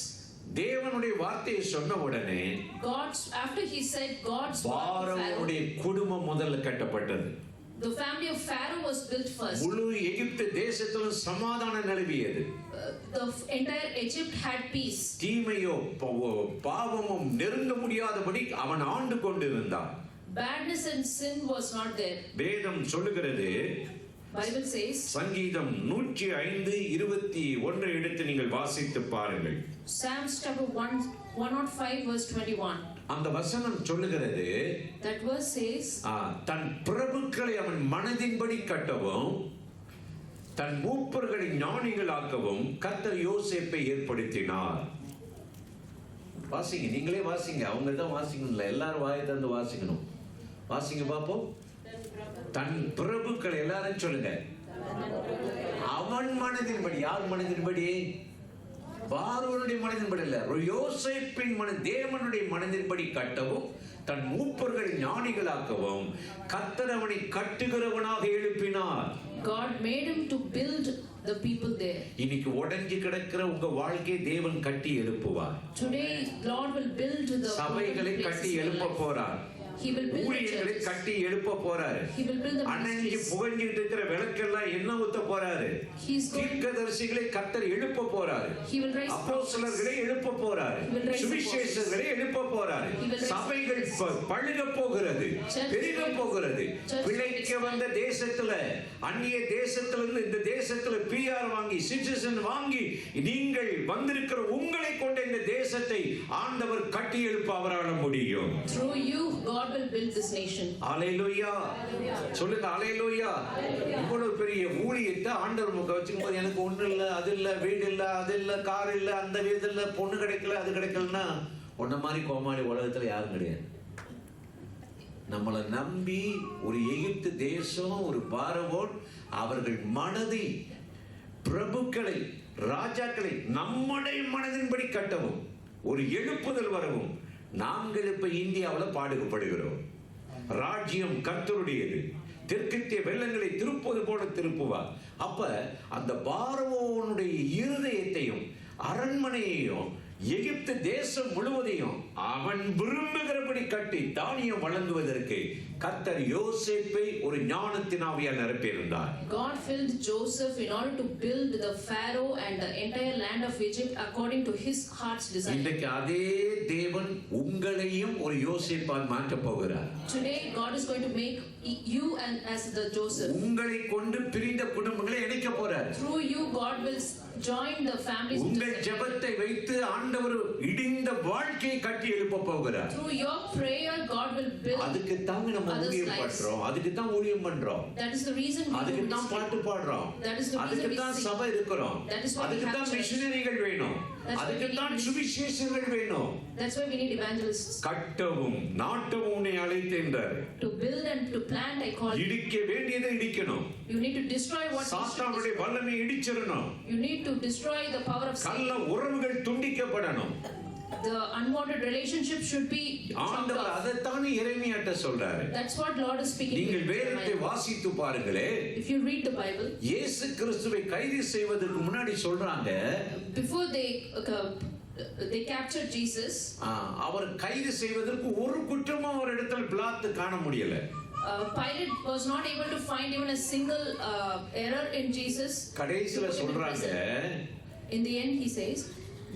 தேவனுடைய வார்த்தையை சொன்ன உடனே, after he said God's word to Pharaoh, பார்வோனுடைய குடும்பம் முதல்ல கட்டப்பட்டது. the family of Pharaoh was built first. முழு எகிப்து தேசத்திலும் சமாதானம் நிலவியது. The entire Egypt had peace. தீமையோ பாவமும் நெருங்க முடியாதபடி அவன் ஆண்டு கொண்டிருந்தான். Badness and sin was not there. வேதம் சொல்லுகிறது, Bible says, சங்கீதம் 105:21 எடுத்து நீங்கள் வாசித்து பாருங்கள். Psalms chapter 105 verse 21. அந்த வசனம் சொல்லுகிறது, That verse says, தன் பிரபுக்களை அவன் மனதின்படி கட்டவும் தன் மூப்பர்களை ஞானிகளாக்கவும் கர்த்தர் யோசேப்பை ஏற்படுத்தினார். வாசிங்க, நீங்களே வாசிங்க. அவங்க தான் வாசிக்கணும்ல, எல்லாரும் வாயை தந்து வாசிக்கணும். வாசிங்க பாப்போம். தன் பிரபுக்களை எல்லாரும் சொல்லுங்க. அவன் மனதின்படி. யார் மனதின்படி? பார்வோனுடைய மனதின்படி இல்ல, யோசேப்பின் தேவனுடைய மனதின்படி கட்டவும் தன் மூப்பர்கள் ஞானிகளாக்கவும் கர்த்தர் அவனை கட்டுகிறவனாக எழுப்பினார். God made him to build the people there. இன்னைக்கு உடைஞ்சு கிடக்கிற உங்க வாழ்க்கையை தேவன் கட்டி எழுப்புவார். Today Lord will build the சபைகளை கட்டி எழுப்ப போறார். He will build the ஊழியர்களை churches. கட்டி எழுப்ப போறாரு. He will build the அணைஞ்சு ministries. புகஞ்சிட்டு இருக்கிற விளக்கெல்லாம் என்ன ஊத்த போறாரு. He's going. தீர்க்கதரிசிகளை கர்த்தர் எழுப்ப போறாரு. He will raise அப்போஸ்தலர்களை எழுப்ப போறாரு. He will raise சுவிசேஷகரை எழுப்ப போறாரு. He will raise சபைகள் பழுக போகிறது, பெருக போகிறது. பிழைக்க வந்த தேசத்துல, அந்நிய தேசத்திலிருந்து இந்த தேசத்துல பிஆர் வாங்கி, சிட்டிசன் வாங்கி, நீங்கள் வந்திருக்கிற உங்களை கொண்ட இந்த தேசத்தை ஆண்டவர் கட்டி எழுப்ப அவரால் முடியும். Through you, God will build this nation. அல்லேலூயா. சொல்லுங்க அல்லேலூயா. இவ்வளவு பெரிய ஊழியத்தை ஆண்டவர் முக வச்சுக்கும்போது எனக்கு ஒண்ணு இல்ல, அது இல்ல, வீடு இல்ல, அது இல்ல, கார் இல்ல, அந்த வீடு இல்ல, பொண்ணு கிடைக்கல, அது கிடைக்கலன்னா உன்ன மாதிரி கோமாளி உலகத்துல யாரும் கிடையாது. நம்மளை நம்பி ஒரு எகிப்து தேசம், ஒரு பார்வோன் அவர்கள் மனதை, பிரபுக்களை, ராஜாக்களை நம்முடைய மனதின்படி கட்டவும், ஒரு எழுப்புதல் வரவும் நாங்கள் இப்ப இந்தியாவில் பாடுபடுகிறோம். ராஜ்யம் கர்த்தருடையது, தெற்கத்திய வெள்ளங்களை திருப்பது போல திருப்புவார். அப்ப அந்த பார்வோனுடைய இருதயத்தையும் அரண்மனையையும் எகிப்து தேசம் முழுவதையும் அவன் விரும்புகிறபடி கட்டி தானியம் வழங்குவதற்கு கர்த்தர் யோசேப்பை ஒரு ஞானத்தின் ஆவியால் நிரப்பியிருந்தார். God filled Joseph in order to build the Pharaoh and the entire land of Egypt according to his heart's desire. இன்றைக்கு அதே தேவன் உங்களையும் ஒரு யோசேப்பால் மாற்ற போகிறார். Today God is going to make you and as the Joseph. உங்களை கொண்டு பிரிந்த குடும்பங்களை இணைக்க போறார். Through you God will join the families. உங்கள் ஜெபத்தை வைத்து ஆண்டவர் இடிந்த வாழ்க்கையை கட்டி எழுப்ப போகிறார். Through your prayer God will build. அதுக்கு தாங்க நம்ம ஊழியம் பண்றோம், அதுக்கு தான் ஊழியம் பண்றோம், that is the reason we அதுக்கு தான் பாட்டு பாடுறோம், அதுக்கு தான் சபை இருக்கிறோம், அதுக்கு தான் மிஷனரிகள் வேணும், அதுக்கு தான் சுவிசேஷங்கள் வேணும். That's why we need evangelists. கட்டவும் நாட்டவும் உன்னை அழைத்தேன்றார். To build and to plant I call. இடிக்க வேண்டியதை இடிக்கணும். You need to destroy what சாத்தானுடைய வல்லமையை இடிச்சிரணும். You need to destroy the power of கள்ள sin. உறவுகள் துண்டிக்கப்படணும். The unwanted relationship should be ஆண்டவர் அதைத்தானே எரேமியாட்ட சொல்றாரு. That's what Lord is speaking. நீங்கள் வேதத்தை வாசித்து பாருங்களே. If you read the Bible, இயேசு கிறிஸ்துவை கைது செய்வதற்கு முன்னாடி சொல்றாங்க, before they captured Jesus, அவர் கைது செய்வதற்கு ஒரு குற்றமும் ஒரு இடத்துல பிலாத்து காண முடியல. Pilate was not able to find even a single error in Jesus. கடைசில சொல்றாங்க, in the end he says,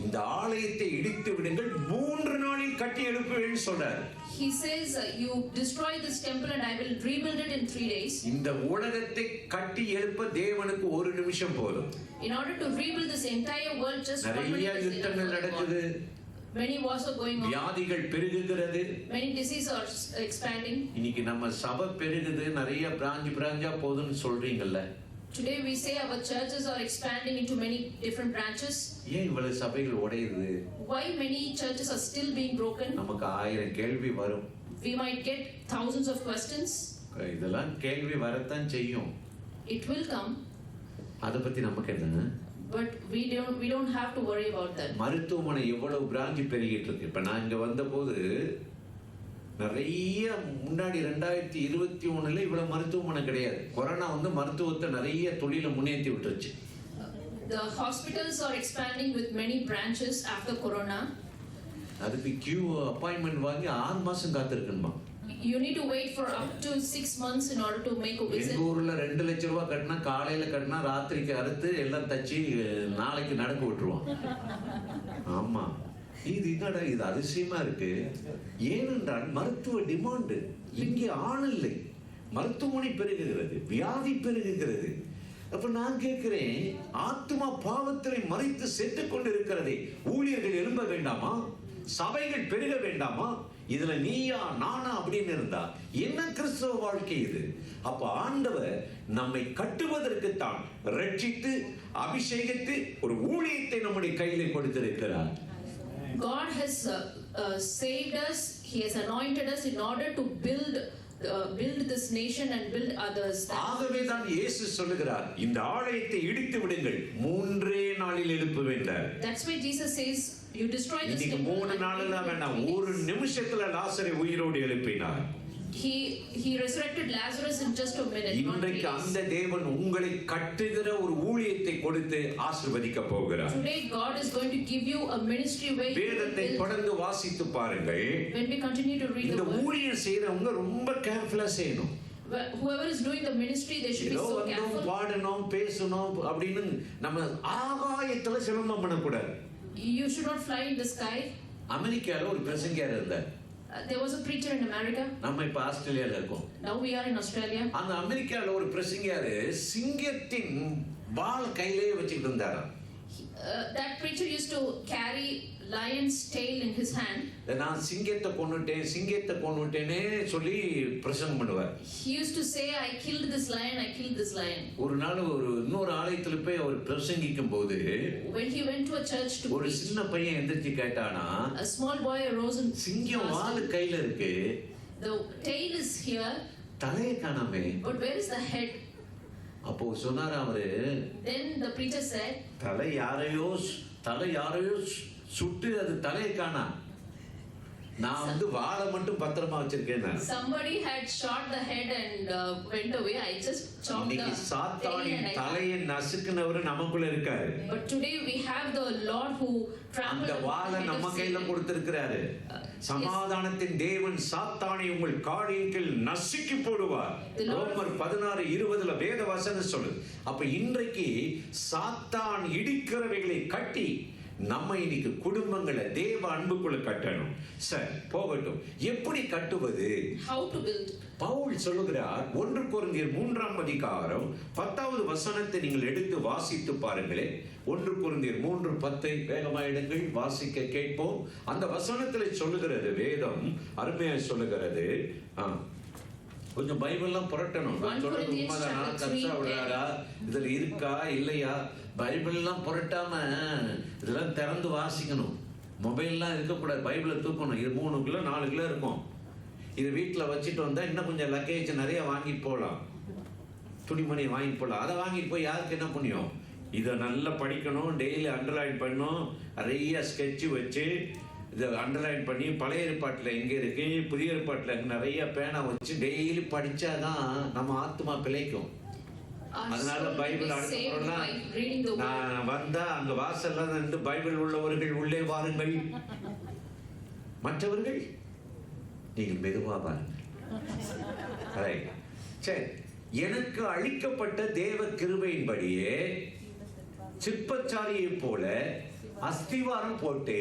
இந்த ஆலயத்தை இடித்து விடுங்கள், 3 நாளில் கட்டி எழுப்புவேன்னு சொல்றார். He says, you destroy this temple and I will rebuild it in 3 days. இந்த உலகத்தை கட்டி எழுப்ப தேவனுக்கு ஒரு நிமிஷம் போதும். In order to rebuild this entire world, just 1 minute. நிறைய யுத்தங்கள் நடக்குது. Many wars are going on. வியாதிகள் பெருகுகிறது. Many diseases are expanding. இன்னைக்கு நம்ம சபை பெருகுது, நிறைய பிராஞ்சா போகுதுன்னு சொல்றீங்கல்ல. Today we say our churches are expanding into many different branches. ஏன் இவ்வளவு சபைகள் உடையுது? Why many churches are still being broken? நமக்கு 1000 கேள்வி வரும். We might get thousands of questions. இதெல்லாம் கேள்வி வரத்தான் செய்யும். It will come. அத பத்தி நமக்கு என்ன? But we don't have to worry about that. மருத்துவமனை எவ்வளவு பிராஞ்ச் பெருகிட்டு இருக்கு. இப்ப நான் இங்க வந்தபோது நிறைய முன்னாடி 2021ல இவ்வளவு மருத்துவமனை கிடையாது. கொரோனா வந்து மருத்துவத்தை நிறைய தொழில முன்னேற்றி விட்டுருச்சு. The hospitals are expanding with many branches after corona. அதுக்கு கியூ அப்பாயின்மெண்ட் வாங்கி 6 மாசம் காத்திருக்கணுமா? You need to wait for up to 6 months in order to make a visit. எங்க ஊர்ல 2 லட்சம் ரூபாய் கட்டினா காலையில கட்டினா ராத்திரிக்கு அறுத்து எல்லாம் தச்சு நாளைக்கு நடக்க விட்டுருவான். ஆமா, இது என்னடா இது அதிசயமா இருக்கு. ஏனென்றால் மருத்துவ டிமாண்ட் இங்கே ஆள் இல்லை, மருத்துவமனை பெருகுகிறது, வியாதி பெருகுகிறது. அப்ப நான் கேட்கிறேன், ஆத்மா பாவத்திலே மறித்து செத்து கொண்டிருக்கிறதே, ஊழியர்கள் எழும்ப வேண்டாமா? சபைகள் பெருக வேண்டாமா? இதுல நீயா நானா அப்படின்னு இருந்தா என்ன கிறிஸ்தவ வாழ்க்கை இது? அப்ப ஆண்டவர் நம்மை கட்டுவதற்கு தான் ரட்சித்து அபிஷேகித்து ஒரு ஊழியத்தை நம்முடைய கையிலே கொடுத்திருக்கிறார். God has saved us. He has anointed us in order to build this nation and build others. ஆகவே தான் இயேசு சொல்லுகிறார், இந்த ஆலயத்தை இடித்து விடுங்கள், 3 நாளில் எழுப்புவேன்றார். That's why Jesus says, you destroy this temple. இன்னைக்கு 3 நாளெல்லாம் வேண்டாம், ஒரு நிமிஷத்துல லாசரை உயிரோடு எழுப்பினார். He resurrected Lazarus in just a minute. இன்றைக்கு அந்த தேவன் உங்களை கட்டுகிற ஒரு ஊழியத்தை கொடுத்து ஆசீர்வதிக்க போகிறார். Today God is going to give you a ministry where வேதத்தை தொடர்ந்து வாசித்து பாருங்கள். When we continue to read இந்த the word, ஊழியம் செய்யறவங்க ரொம்ப கேர்ஃபுல்லா செய்யணும். whoever is doing the ministry, they should be so careful. பாடணும், பேசணும் அப்படின்னு நம்ம ஆகாயத்துல சிலம்பம் பண்ணக்கூடாது. You should not fly in the sky. அமெரிக்கால ஒரு பிரசங்கியார் இருந்தார். There was a preacher in America. நம்ம இப்ப ஆஸ்திரேலியால இருக்கோம். Now we are in Australia. அந்த அமெரிக்கால ஒரு பிரசங்கியாரு சிங்கத்தின் வால் கையிலே வச்சுக்கிட்டு இருந்தாராம். That preacher used to carry lion's tail in his hand. நான் சிங்கத்தை கொன்னுட்டேனே சொல்லி பிரசங்கம் பண்ணுவார். He used to say, I killed this lion. ஒரு நாள் இன்னொரு ஆலயத்துல போய் அவர் பிரசங்கிக்கும் போது When he went to a church to ஒரு preach, சின்ன பையன் எந்திரிச்சு கேட்டானா, a small boy arose and சிங்கம் asked வால் him, கையில இருக்கு, the tail is here, தலையை காணாமே. but where is the head? அப்போ சொன்னாரு அவரு, Then the preacher said, தலை யாரையோ சுட்டு அது தலையை காணா, நான் வாளை மட்டும் பத்திரமா வச்சிருக்கேன். somebody had shot the head and went away. I just chopped the இன்னைக்கு tail சாத்தானின் and I... தலையை நசுக்குனவர் நமக்குள்ள இருக்காரு. But today we have the Lord who trampled அந்த வாளை the head நம்ம of கையில Satan. கொடுத்திருக்கிறாரு. சமாதானத்தின் தேவன் சாத்தானை உங்கள் காரியத்தில் நசுக்கி போடுவார். ரோமர் 16:20 வேத வசனம் சொல்லுது. அப்ப இன்றைக்கு சாத்தான் இடிக்கிறவைகளை கட்டி நம்ம இன்னைக்கு குடும்பங்களை தேவ அன்புக்குள்ள கட்டணும். சரி, போகட்டும். எப்படி கட்டுவது? How to build? பவுல் சொல்லுகிறார் 1 கொரிந்தியர் 3:10 வசனத்தை நீங்கள் எடுத்து வாசித்து பாருங்களேன். 1 கொரிந்தியர் 3:10 வேகமா எடுங்கள், வாசிக்க கேட்போம். அந்த வசனத்தில் சொல்லுகிறது வேதம் அருமையா சொல்லுகிறது. கொஞ்சம் பைபிள்லாம் புரட்டணும். நான் சொல்றது உண்மைதானா, கச்சா விடாரா, இதுல இருக்கா இல்லையா? பைபிள்லாம் புரட்டாம இதெல்லாம் திறந்து வாசிக்கணும். மொபைல்லாம் இருக்கக்கூடாது, பைபிளை தூக்கணும். இது 3 கிலோ 4 கிலோ இருக்கும். இது வீட்டில் வச்சுட்டு வந்தா இன்னும் கொஞ்சம் லக்கேஜ் நிறைய வாங்கிட்டு போகலாம், துணிமணி வாங்கிட்டு போகலாம். அதை வாங்கிட்டு போய் யாருக்கு என்ன புண்ணியம்? இதை நல்லா படிக்கணும், டெய்லி அண்டர்லைன் பண்ணணும், நிறைய ஸ்கெட்சு வச்சு இதை அண்டர்லைன் பண்ணி பழைய ஏற்பாட்டில் எங்கே இருக்கு, புதிய ஏற்பாட்டில் நிறைய பேனா வச்சு டெய்லி படிச்சாதான் நம்ம ஆத்மா பிழைக்கும். அதனால பைபிள் அடுத்த நான் வந்தா அங்க வாசல்ல இருந்து பைபிள் உள்ளவர்கள் உள்ளே வாருங்கள், மற்றவர்கள் நீங்கள் மெதுவா பாருங்கள். சரி, எனக்கு அளிக்கப்பட்ட தேவ கிருபையின்படியே சிற்பச்சாரியை போல அஸ்திவாரம் போட்டு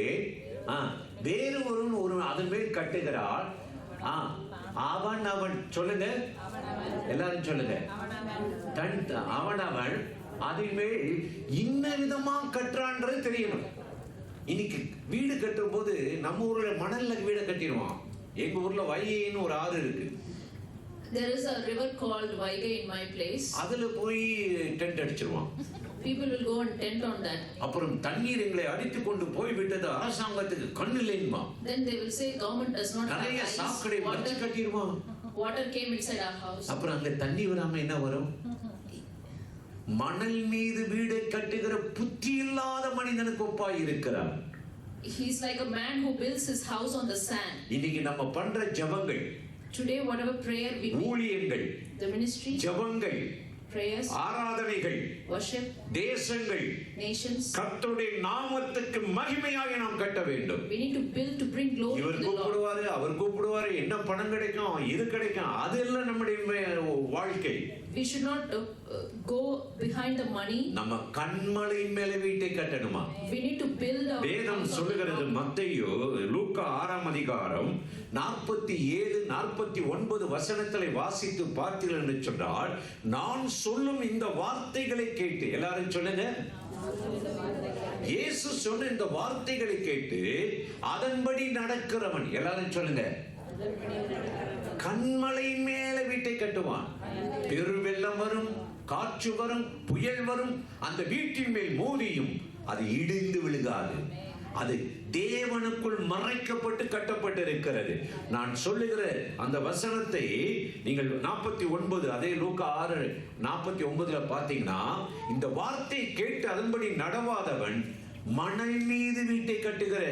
வேறு ஒரு அதன் மேல் கட்டுகிறாள். அவன் சொல்லுங்க, எல்லாரும் சொல்லுங்க, அவன் அதன் மேல் இன்ன விதமா கட்டுறான்றது தெரியணும். இன்னைக்கு வீடு கட்டும் போது நம்ம ஊர்ல மணல்ல வீடு கட்டிடுவான். எங்க ஊர்ல வைகைன்னு ஒரு ஆறு இருக்கு. There is a river called Vaigai in my place. அதுல போய் tent அடிச்சிருவான். People will go and tent on that. அப்புறம் தண்ணீர் எங்களை அடித்து கொண்டு போய் விட்டது அரசாங்கத்துக்கு கண்ணு இல்லைமா. Then they will say government does not have நிறைய சாக்கடை வச்சு கட்டிடுவான். Water came inside our house. அப்புறம் அங்க தண்ணி வராம என்ன வரும்? மணல் மீது வீடை கட்டுகிற புத்தி இல்லாத மனிதனுக்கு ஒப்பாய் இருக்கிறான். He is like a man who builds his house on the sand. இன்னைக்கு நம்ம பண்ற ஜெபங்கள், today whatever prayer we do, ஊழியங்கள், the ministry, ஜெபங்கள், prayers, ஆராதனைகள், worship, தேசங்கள், nations, கர்த்தருடைய நாமத்துக்கு மகிமையாக நாம் கட்ட வேண்டும். we need to build to bring glory இவர் to the Lord. கூப்பிடுவாரு, அவர் கூப்பிடுவாரு, என்ன பணம் கிடைக்கும், இது கிடைக்கும், அதெல்லாம் நம்முடைய வாழ்க்கை. We should not go behind the money. நம்ம கண்மலையின் மேல வீட்டை கட்டணுமா? We need to build a வேதம் சொல்லுகிறது மத்தேயு லூக்கா 6 47-49 வசனங்களை வாசித்து பார்த்தீர்கள் என்று சொன்னால், நான் சொல்லும் இந்த வார்த்தைகளை கேட்டு, எல்லாரும் சொல்லுங்க, இயேசு சொன்ன இந்த வார்த்தைகளை கேட்டு அதன்படி நடக்கிறவன், எல்லாரும் சொல்லுங்க, கண்மலையின் மேல வீட்டை கட்டுவான். பெருவெள்ளம் வரும், காற்று வரும், புயல் வரும், அந்த வீட்டின் மேல் மோதியும் அது இடிந்து விழுகாது. அது தேவனுக்குள் மறைக்கப்பட்டு கட்டப்பட்டு இருக்கிறது. நான் சொல்லுகிற அந்த வசனத்தை நீங்கள் 49 அதே லூக்கா 6:49 பார்த்தீங்கன்னா, இந்த வார்த்தை கேட்டு அதன்படி நடவாதவன் மணல் மீது வீட்டை கட்டுகிற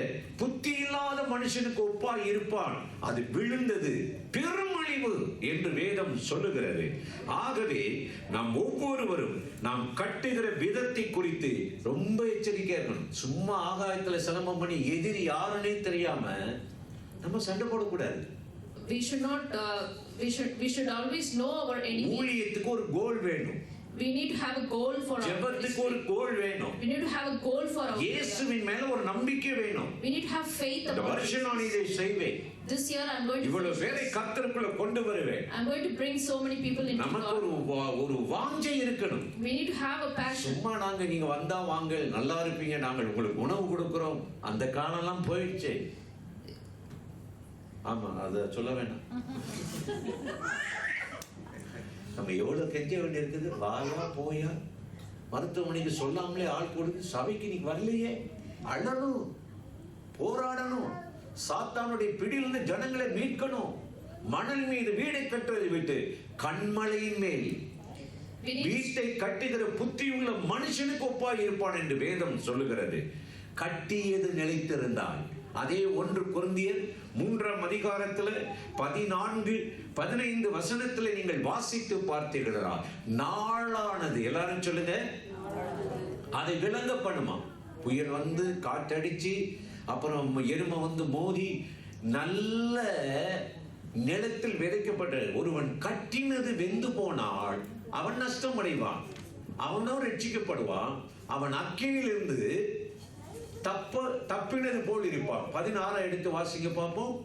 புத்தி இல்லாத மனுஷனுக்கு ஒப்பாய் இருப்பான். அது விழுந்தது பெருமழிவு என்று வேதம் சொல்லுகிறது. ஆகவே நாம் ஒவ்வொருவரும் நாம் கட்டுகிற விதத்தை குறித்து ரொம்ப எச்சரிக்கையா இருக்கணும். சும்மா ஆகாயத்துல சிலம்பம் பண்ணி எதிரி யாருன்னே தெரியாம நம்ம சண்டை போடக்கூடாது. We should not we should always know our enemy. ஊழியத்துக்கு ஒரு கோல் வேணும். We need to have a goal for our ஜெபத்துக்கு ஒரு கோல் வேணும். We need to have a goal for our இயேசுவின் மேல ஒரு நம்பிக்கை வேணும். We need to have faith இந்த about வருஷம் நான் இதை செய்வேன், This year I'm going to இவ்வளவு பேரை கர்த்தருக்குள்ள கொண்டு வருவேன். I'm going to bring so many people into நமக்கு God. ஒரு வாஞ்சை இருக்கணும். We need to have a passion. சும்மா நாங்க நீங்க வந்தா வாங்க நல்லா இருப்பீங்க நாங்கள் உங்களுக்கு உணவு கொடுக்கிறோம் அந்த காலம்லாம் போயிடுச்சு. ஆமா அத சொல்ல வேண்டாம். நம்ம எவ்வளவு கெஞ்ச வேண்டி இருக்குது. வாயா போயா மருத்துவமனைக்கு சொல்லாமலே ஆள் கொடுத்து சபைக்கு நீ வரலையே, அழணும், போராடணும், சாத்தானுடைய பிடியிலிருந்து ஜனங்களை மீட்கணும். மணல் மீது வீடை கட்டுவதை விட்டு கண்மலையின் மேல் வீட்டை கட்டுகிற புத்தியுள்ள மனுஷனுக்கு ஒப்பாய் இருப்பான் என்று வேதம் சொல்லுகிறது. கட்டியது நிலைத்திருந்தால் அதே 1 கொரிந்தியர் 3ஆம் அதிகாரத்தில் 14-15 வசனத்தில் நீங்கள் வாசித்து பார்த்தீர்களா, நாளானது எல்லாரும் சொல்லுங்க அதை விளங்க பண்ணுமா. புயல் வந்து காற்றடிச்சு அப்புறம் எருமை வந்து மோதி நல்ல நிலத்தில் விதைக்கப்பட்ட ஒருவன் கட்டினது வெந்து போனால் அவன் நஷ்டம் அடைவான், அவனோ ரட்சிக்கப்படுவான், அவன் அக்கினியிலிருந்து தப்பினது போல் இருப்பான். 16 எடுத்து வாசிங்க பார்ப்போம்.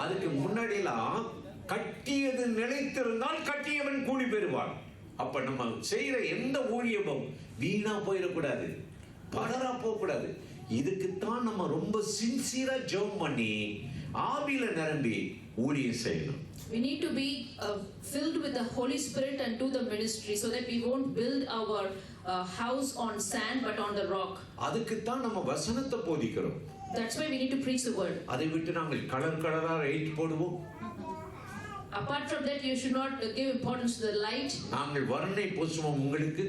அதுக்கு முன்னாடிலாம் கட்டியது நிலைத்திருந்தால் கட்டியவன் கூலி பெறுவான். அப்ப நம்ம செய்யற எந்த ஊழியமும் வீணா போயிடக்கூடாது, பலரா போகக்கூடாது. இதுக்குத்தான் நம்ம ரொம்ப சின்சியரா ஜெபம் பண்ணி ஆவியில நிரம்பி ஊழியம் செய்யணும். We need to be filled with the Holy Spirit and do the ministry so that we won't build our house on sand but on the rock. அதுக்குத்தான் நம்ம வசனத்தை போதிக்கிறோம். That's why we need to preach the word. அதை விட்டு நாங்கள் கலரா right போடுவோம். Apart from that, you should not give importance to the light. நாங்கள் வர்ணனை பூசுவோம் உங்களுக்கு.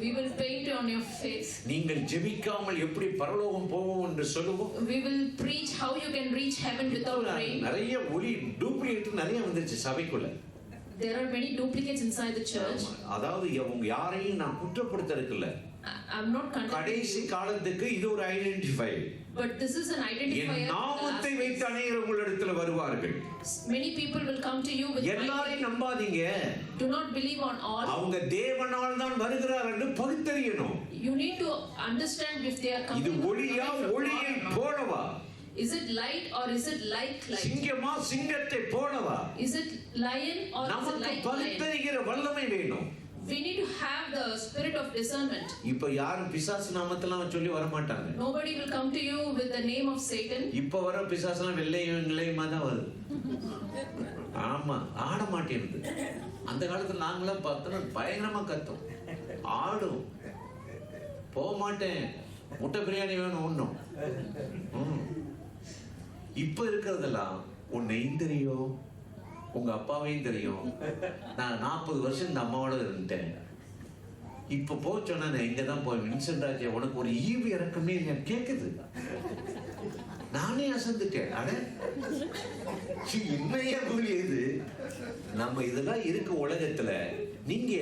We will paint on your face. நீங்கள் ஜெபிக்காமல் எப்படி பரலோகம் போவோம் என்று சொல்லுவோம். We will preach how you can reach heaven without praying. நிறைய ஒளி டூப்ளிகேட் நிறைய வந்துருச்சு சபைக்குள்ள. There are many duplicates inside the church. அதாவது அவங்க யாரையும் நான் குற்றப்படுத்தறதில்ல. I'm not condemning. கடைசி காலத்துக்கு இது ஒரு identify. But this is an identifier. என் நாமத்தை வைத்து அநேகர் உங்களிடத்தில் வருவார்கள். Many people will come to you with. எல்லாரையும் நம்பாதீங்க. Do not believe on all. அவங்க தேவனால் தான் வருகிறார் என்று பகுத்தறியணும். You need to understand if they are coming. இது ஒளியா ஒளியை போலவா? Is it light or is it like light? சிங்கமா சிங்கத்தை போலவா? Is it lion or is it நமக்கு like lion? பகுத்தறிகிற வல்லமை வேணும். We need to have the spirit of discernment. இப்ப யாரும் பிசாசு நாமத்தெல்லாம் சொல்லி வர மாட்டாங்க. Nobody will come to you with the name of Satan. இப்ப வர பிசாசுலாம் வெள்ளையுமா தான் வருது. ஆமா, ஆட மாட்டேங்குது. அந்த காலத்துல நாங்களாம் பார்த்தோம்னா பயங்கரமா கத்தும், ஆடும். போக மாட்டேன், முட்டை பிரியாணி வேணும் ஒண்ணும். இப்ப இருக்கிறதெல்லாம் உன்னையும் தெரியும், உங்க அப்பாவையும் தெரியும். நான் 40 வருஷம் இந்த அம்மாவோட இருந்துட்டேன். இப்ப போச்சோன்னா நான் எங்கதான் போய் வின்சென்ட் ராஜா உனக்கு ஒரு ஈவு இறக்கமே கேக்குது. நானே அசந்துட்டேன். அட என்னையா இது? நம்ம இதெல்லாம் இருக்க உலகத்துல நீங்க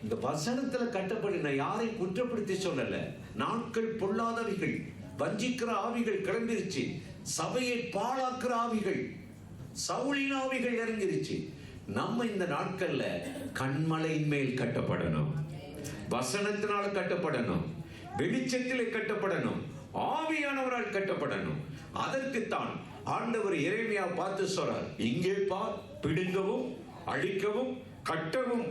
இந்த வசனத்துல கட்டப்படின யாரையும் குற்றப்படுத்தி சொல்லல. நாட்கள் பொல்லாதவைகள், வஞ்சிக்கிற ஆவிகள் கிளம்பிருச்சு, சபையை பாழாக்குற ஆவிகள், சவுளின் ஆவிகள் இறங்கிருச்சு. நம்ம இந்த நாட்கள்ல கண்மலையின் மேல் கட்டப்படணும், வசனத்தினால கட்டப்படணும், வெளிச்சத்திலே கட்டப்படணும், ஆவியானவரால் கட்டப்படணும். அதற்குத்தான் ஆண்டவர் எரேமியா பார்த்து சொல்றார், இங்கே பார், பிடுங்கவும் அழிக்கவும் கட்டவும்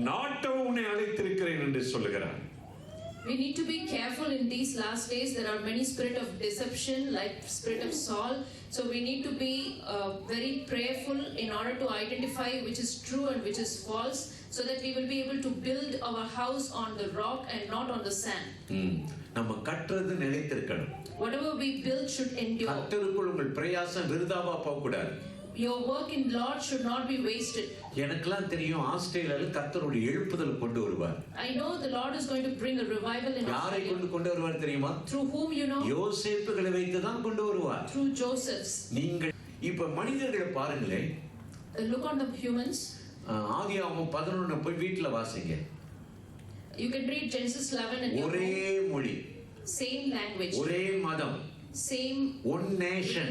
நாட்டவும் உன்னை அழைத்திருக்கிறேன் என்று சொல்லுகிறார். We need to be careful in these last days. There are many spirit of deception, like spirit of Saul. So we need to be very prayerful in order to identify which is true and which is false, so that we will be able to build our house on the rock and not on the sand. நம்ம கற்றது நிலைத்திருக்கணும். Whatever we build should endure. கர்த்தருக்குள் உங்கள் பிரயாசம் விருதாவா போக கூடாது. Your work in Lord should not be wasted. எனக்கெல்லாம் தெரியும் ஆஸ்திரேலியால கர்த்தருடைய எழுப்புதல் கொண்டு வருவார். I know the Lord is going to bring a revival in Australia. யாரை கொண்டு வருவார் தெரியுமா? Through whom you know? யோசேப்புகளை வைத்து தான் கொண்டு வருவார். Through Josephs. நீங்கள் இப்ப மனிதர்களை பாருங்களே. Look on the humans. ஆதியாகமம் 11 போய் வீட்ல வாசிங்க. You can read Genesis 11 and ஒரே மொழி, same language, ஒரே மதம், same one nation.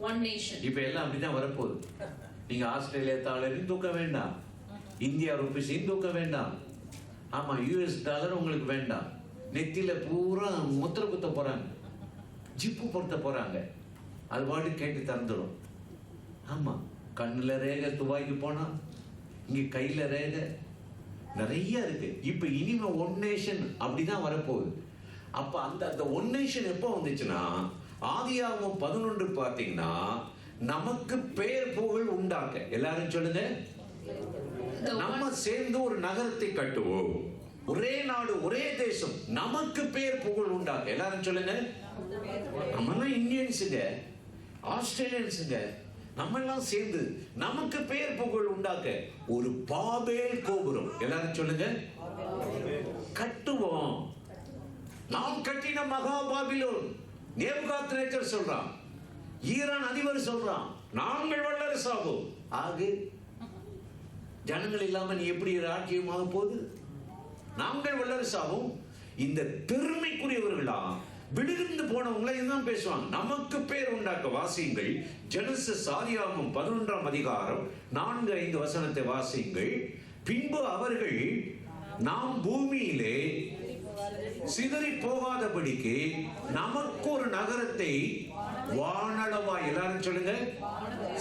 One nation. இப்ப எல்லாம் அப்படிதான் வரப்போகுது. நீங்க ஆஸ்திரேலியா டாலரையும் தூக்க வேண்டாம், இந்தியா ரூபீஸையும் தூக்க வேண்டாம், ஆமா US டாலர் உங்களுக்கு வேண்டாம். நெத்தியில பூரா முத்திர குத்த போறாங்க. ஜிப்பு பொருத்த போறாங்க. அது பாட்டு கேட்டு திறந்துடும். ஆமா, கண்ணுல ரேகை, துபாய்க்கு போனா இங்க கையில ரேகை, நிறைய இருக்கு. இப்ப இனிமே ஒன் நேஷன் அப்படிதான் வரப்போகுது. அப்ப அந்த ஒன் நேஷன் எப்போ வந்துச்சுன்னா, ஆதியாகமம் 11 பார்த்தீங்கன்னா, நமக்கு பெயர் புகழ் உண்டாக்க, எல்லாரும் சொல்லுங்க, நம்ம சேர்ந்து ஒரு நகரத்தை கட்டுவோம், ஒரே நாடு ஒரே தேசம், நமக்கு பேர் புகழ் உண்டாக்க. எல்லாரும் சொல்லுங்க. நம்ம இந்தியன்ஸுங்க, ஆஸ்திரேலியன்ஸுங்க, நம்ம எல்லாம் சேர்ந்து நமக்கு பேர் புகழ் உண்டாக்க ஒரு பாபேல் கோபுரம், எல்லாரும் சொல்லுங்க, கட்டுவோம். நாம் கட்டின மகா பாபிலோன். நேபுகாத்நேச்சர் சொல்றான், ஈரான் அதிபர் சொல்றான், நாங்கள் வல்லரசாகும். ஆகு ஜனங்கள் இல்லாம நீ எப்படி ராஜ்யமாக போகுது? நாங்கள் வல்லரசாகும். இந்த பெருமைக்குரியவர்களா விழுந்து போனவங்களை இதுதான் பேசுவாங்க. நமக்கு பேர் உண்டாக்க. வாசியுங்கள், ஜெனசிஸ் ஆதியாகமம் 11ஆம் அதிகாரம் 4-5 வசனத்தை வாசியுங்கள். பின்பு அவர்கள் நாம் பூமியிலே சிதறி போகாதபடிக்கு நமக்கு ஒரு நகரத்தை வானளவா, எல்லாரும் சொல்லுங்க,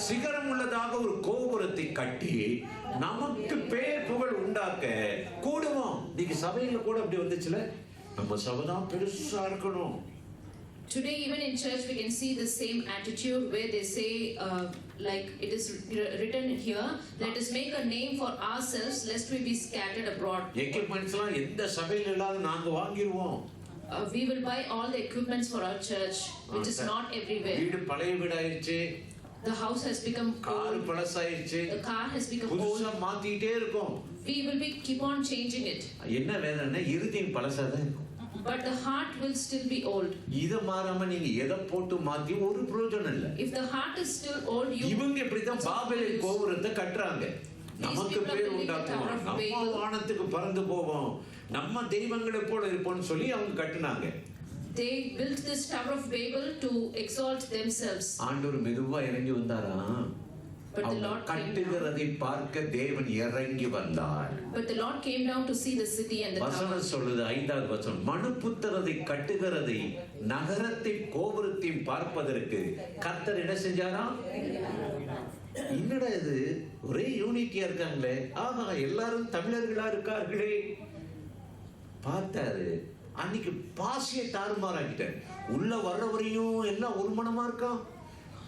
சிகரம் உள்ளதாக ஒரு கோபுரத்தை கட்டி நமக்கு பேர் புகழ் உண்டாக்க கூடுவோம். நீங்க சபையில கூட அப்படி வந்துச்சுல, நம்ம சபை தான் பெருசா இருக்கணும். Today, even in church, we can see the same attitude where they say, like it is written here, let us make a name for ourselves, lest we be scattered abroad. எக்யூப்மெண்ட்ஸ்லாம் எந்த சபையில இல்லாத நாங்க வாங்கிடுவோம். We will buy all the equipments for our church, which is not everywhere. வீடு பழைய வீடாயிருச்சு, The house has become car old, பழசாயிருச்சு, the car has become புதுசா old. மாத்திட்டே இருக்கும். We will keep on changing it. என்ன வேதனை, இருதயம் பழசாதான் இருக்கும். But the heart will still be old. இத மாறாம நீங்க எதை போட்டு மாத்தி ஒரு பிரயோஜனம் இல்ல. If the heart is still old, இவங்க இப்படிதான் பாபேல் கோபுரத்தை கட்டுறாங்க. நமக்கு பேர் உண்டாக்குவோம், நம்ம வானத்துக்கு பறந்து போவோம், நம்ம தெய்வங்களை போல இருப்போம்னு சொல்லி அவங்க கட்டுனாங்க. They built this Tower of Babel to exalt themselves. ஆண்டவர் மெதுவா இறங்கி வந்தாரா? But the Lord கட்டுகிறதை பார்க்க தேவன் இறங்கி வந்தார். But the Lord came down to see the city and the tower. வசனம் சொல்லுது, 5வது வசனம், மனுபுத்திரரை கட்டுகிறதை, நகரத்தை கோபுரத்தை பார்ப்பதற்கு கர்த்தர் என்ன செஞ்சாரா? என்னடா இது, ஒரே யூனிட்டியா இருக்காங்களே, ஆஹா எல்லாரும் தமிழர்களா இருக்கார்களே பார்த்தாரு. அன்னைக்கு பாசியை தாறுமாறாக்கிட்டார். உள்ள வர்றவரையும் எல்லாம் ஒரு மனமா இருக்கான்.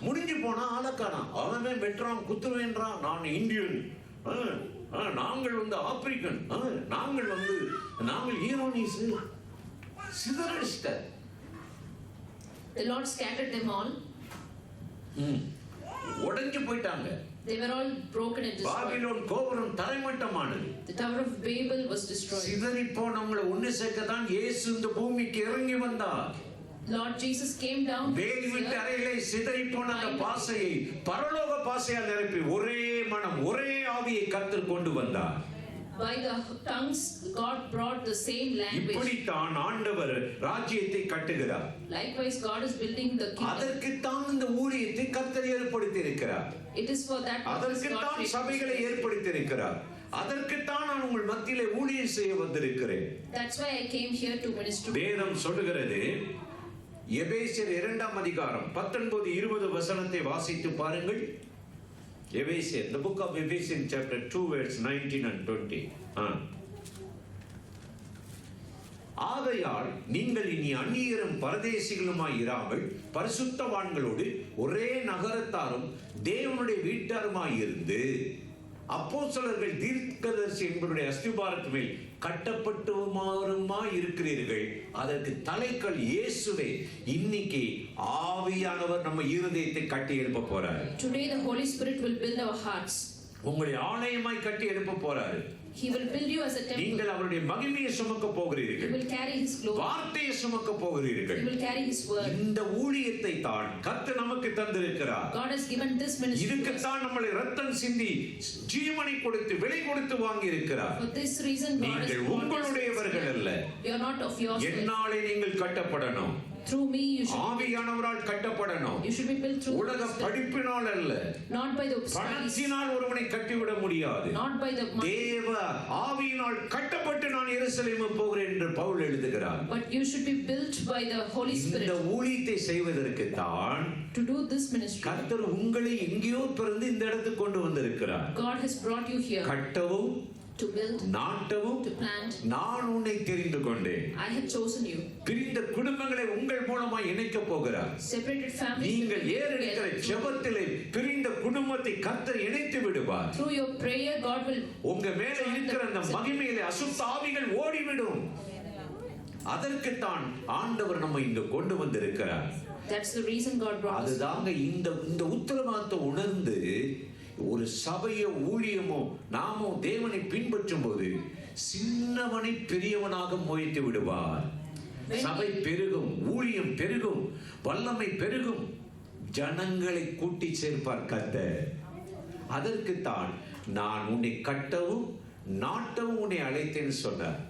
முடிஞ்சு போனா ஆளக்கானா, அவன் வெட்டுறான், குத்துவேன்றான், நான் இந்தியன், நாங்கள் வந்து ஆப்பிரிக்கன், நாங்கள் ஈரோனிஸ், சிதறடிச்சிட்டார். The Lord scattered them all. உடைஞ்சு போயிட்டாங்க. They were all broken and destroyed. Babylon கோபுரம் தரைமட்டமானது. The Tower of Babel was destroyed. சிதறி போனவங்களை ஒன்னு சேர்க்க தான் இயேசு இந்த பூமிக்கு இறங்கி வந்தார். Lord Jesus came down. வேலி விட்டு அறையிலே சிதறி போன அந்த பாசையை பரலோக பாசையால் நிரப்பி ஒரே மனம், ஒரே ஆவியை கர்த்தர் கொண்டு வந்தார். By the tongues, God brought the same language. இப்படித்தான் ஆண்டவர் ராஜ்யத்தை கட்டுகிறார். Likewise, God is building the kingdom. அதற்கு தான் இந்த ஊழியத்தை கர்த்தர் ஏற்படுத்தி இருக்கிறார். It is for that purpose அதற்கு God தான் created. சபைகளை ஏற்படுத்தி இருக்கிறார். அதற்கு தான் நான் உங்கள் மத்தியிலே ஊழியம் செய்ய வந்திருக்கிறேன். That's why I came here to minister. வேதம் சொல்லுகிறது, எபேசியர் 2ஆம் அதிகாரம் 19-20 வசனத்தை வாசித்து பாருங்கள். எபேசியர், the book of Ephesians chapter 2 verse 19 and 20. ஆகையால் நீங்கள் இனி அந்நியரும் பரதேசிகளுமாய் இராமல் பரிசுத்தவான்களோடு ஒரே நகரத்தாரும் தேவனுடைய வீட்டாருமாய் இருந்து அப்போஸ்தலர்கள் தீர்க்கதரிசி என்பவருடைய அஸ்திபாரத்து மேல் கட்டப்பட்டுமாறுமாய் இருக்கிறீர்கள். அதற்கு தலைக்கல் இயேசுவே. இன்னைக்கு ஆவியானவர் நம்ம இருதயத்தை கட்டி எழுப்ப போறார். Today the Holy Spirit will build our hearts. உங்களை ஆலயமாய் கட்டி எழுப்ப போறாரு. He will build you as a temple. நீங்கள் அவருடைய மகிமையை சுமக்க You போகிறீர்கள். will carry His glory. வார்த்தையை சுமக்க போகிறீர்கள். You will carry His word. இந்த ஊழியத்தை தான் கர்த்தர் நமக்கு தந்திருக்கிறார். God has given this ministry. இதுக்குத்தான் நம்மளை ரத்தம் சிந்தி ஜீவனை கொடுத்து விலை கொடுத்து வாங்கி இருக்கிறார். For this reason God has நீங்கள் brought us. உங்களுடையவர்கள் அல்ல. You are not of yours. என்னாலே நீங்கள் கட்டப்படணும். Through me you should ஆவியானவரால் கட்டப்படணும். you should be built through உலக படிப்பினால் அல்ல, not by the studies, பணத்தினால் ஒருவனை கட்டிவிட முடியாது. not by the money, தேவ ஆவியினால் கட்டப்பட்டு நான் எருசலேமுக்கு போகிறேன் என்று பவுல் எழுதுகிறார். but you should be built by the Holy இந்த Spirit. ஊழியத்தை செய்வதற்கு தான் To do this ministry, கர்த்தர் உங்களை எங்கேயோ பிறந்து இந்த இடத்துக்கு கொண்டு வந்திருக்கிறார். God has brought you here கட்டவும் to build, நாட்டவும் to plant. நான் உன்னை தெரிந்து கொண்டேன். I have chosen you. பிரிந்த குடும்பங்களை உங்கள் மூலமாய் இணைக்க போகிறார். Separated families. நீங்கள் ஏறெடுக்கிற ஜெபத்திலே பிரிந்த குடும்பத்தை கர்த்தர் இணைத்து விடுவார். Through your prayer, God will. உங்க மேல இருக்கிற அந்த மகிமையிலே அசுத்த ஆவிகள் ஓடிவிடும். அதற்கு தான் ஆண்டவர் நம்ம இங்க கொண்டு வந்திருக்கிறார். That's the reason God brought us. அதுதாங்க இந்த உத்தரவாதத்தை உணர்ந்து ஒரு சபைய ஊழியமோ நாமோ தேவனை பின்பற்றும் போது சின்னவனை பெரியவனாக மொய்த்து விடுவார். சபை பெருகும், ஊழியம் பெருகும், வல்லமை பெருகும், ஜனங்களை கூட்டி சேர்ப்பார் கர்த்தர். அதற்குத்தான் நான் உன்னை கட்டவும் நாட்டவும் உன்னை அழைத்தேன்னு சொன்னார்.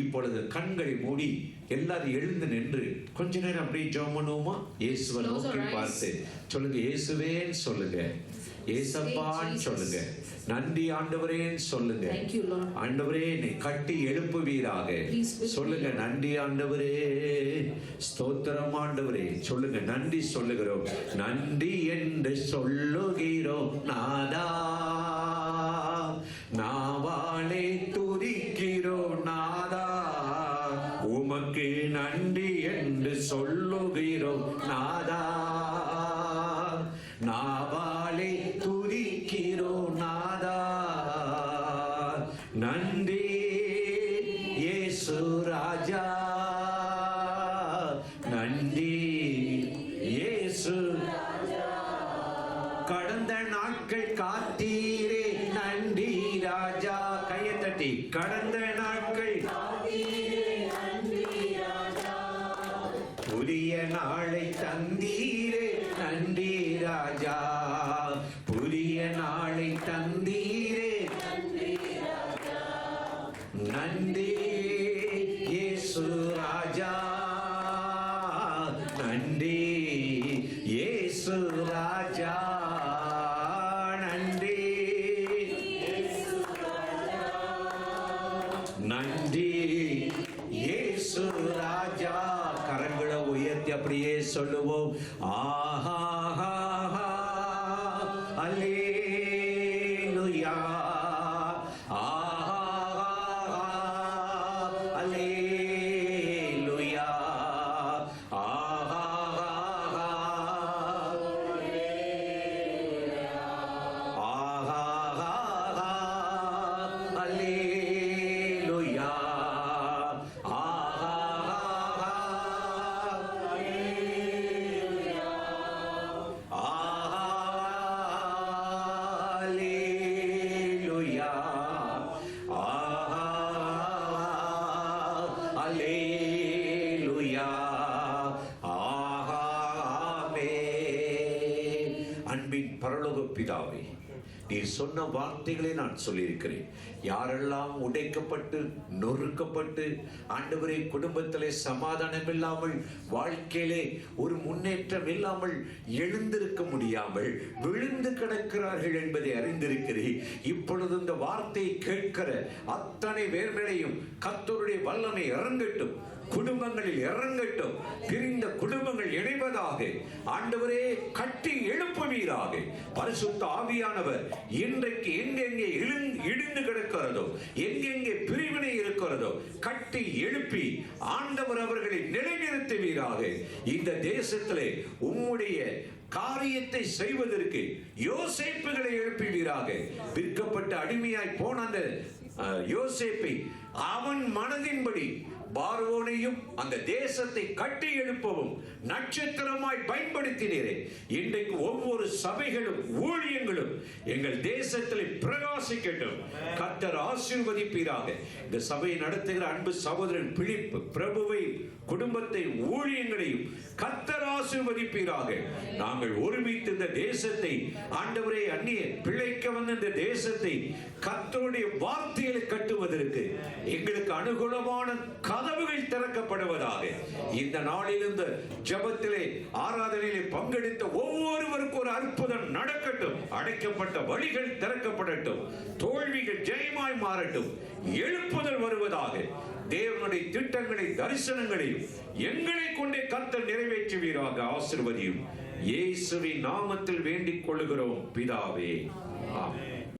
இப்பொழுது கண்களை மூடி எல்லாரும் எழுந்து நின்று கொஞ்ச நேரம் அப்படியே ஜெபம் பண்ணுவோமா? இயேசுவை நோக்கி பார்த்து சொல்லுங்க, இயேசுவேன்னு சொல்லுங்க, ஏசப்பான்னு சொல்லுங்க, நன்றி ஆண்டவரேன்னு சொல்லுங்க. ஆண்டவரே என்னை கட்டி எழுப்புவீராக சொல்லுங்க. நன்றி ஆண்டவரே, ஸ்தோத்திரம் ஆண்டவரே சொல்லுங்க. நன்றி சொல்லுகிறோம், நன்றி என்று சொல்லுகிறோம் நாதா, நாவாலே துதிக்கிறோம் நாதா, உமக்கு நன்றி என்று சொல்லுகிறோம் நாதா, நாவாலே துதிக்கிறோம் நாதா, நன்றி இயேசு ராஜா, நன்றி இயேசு. கடந்த நாட்கள் காத்தீரே நன்றி ராஜா. கையை தட்டி கடந்த நாட்கள் புதிய நாளை தந்தீரே நன்றி ராஜா, புதிய நாளை தந்தீரே நன்றி இயேசு ராஜா, நன்றி இயேசு ராஜா, நன்றி நன்றி இயேசு ராஜா. கரங்களை உயர்த்தி அப்படியே சொல்லுவோம், ஆஹா அல்லேலூயா, ஆஹா அல்லேலூயா, ஆஹா அல்லேலூயா, அல்லேலூயா, ஆமென். அன்பின் பரலோக பிதாவே, நீர் சொன்ன வார்த்தைகளை நான் சொல்லியிருக்கிறேன். யாரெல்லாம் உடைக்கப்பட்டு நொறுக்கப்பட்டு ஆண்டவரே குடும்பத்திலே சமாதானம் இல்லாமல், வாழ்க்கையிலே ஒரு முன்னேற்றம் இல்லாமல், எழுந்திருக்க முடியாமல் விழுந்து கிடக்கிறார்கள் என்பதை அறிந்திருக்கிறேன். இப்பொழுது இந்த வார்த்தையை கேட்கிற அத்தனை பேர் மேலேயும் கர்த்தருடைய வல்லமை இறங்கட்டும், குடும்பங்களில் இறங்கட்டும், பிரிந்த குடும்பங்கள் இணைவதாக ஆண்டவரே கட்டி எழுப்புவீராக. பரிசுத்த ஆவியானவர் இன்றைக்கு எங்கெங்கே இடிந்து கிடக்கிறதோ, எங்கெங்கே பிரிவினை இருக்கிறதோ கட்டி எழுப்பி ஆண்டவர் அவர்களை நிலைநிறுத்துவீராக. இந்த தேசத்திலே உம்முடைய காரியத்தை செய்வதற்கு யோசேப்புகளை எழுப்புவீராக. விற்கப்பட்ட அடிமையாய் போன அந்த யோசேப்பை அவன் மனதின்படி பார்வோனையும் அந்த தேசத்தை கட்டி எழுப்பவும் நட்சத்திரமாய் பயன்படுத்தினீரே. இன்றைக்கு ஒவ்வொரு சபைகளும் ஊழியங்களும் எங்கள் தேசத்தில் பிரகாசிக்கட்டும். கர்த்தர் ஆசீர்வதிப்பீராக. இந்த சபையை நடத்துகிற அன்பு சகோதரன் பிலிப் பிரபுவை, குடும்பத்தை, ஊழியங்களையும் கர்த்தர் ஆசீர்வதிப்பீராக. நாங்கள் ஒருமித்து இந்த தேசத்தை ஆண்டவரே அந்நிய பிழைக்க வந்த இந்த தேசத்தை கர்த்தருடைய வார்த்தைகளை கட்டுவதற்கு எங்களுக்கு அனுகூலமான கதவுகள் திறக்கப்படுவதாக. இந்த நாளில் இந்த ஜெபத்திலே ஆராதனையிலே பங்கெடுத்த ஒவ்வொருவருக்கும் ஒரு அற்புதம் நடக்கட்டும். அடைக்கப்பட்ட வழிகள் திறக்கப்படட்டும். தோல்விகள் ஜெயமாய் மாறட்டும். எழுப்புதல் வருவதாக. தேவனுடைய திட்டங்களை தரிசனங்களையும் எங்களை கொண்டே கர்த்தர் நிறைவேற்றுவீராக. ஆசீர்வதியும். இயேசுவின் நாமத்தில் வேண்டிக் கொள்கிறோம் பிதாவே. ஆமென்.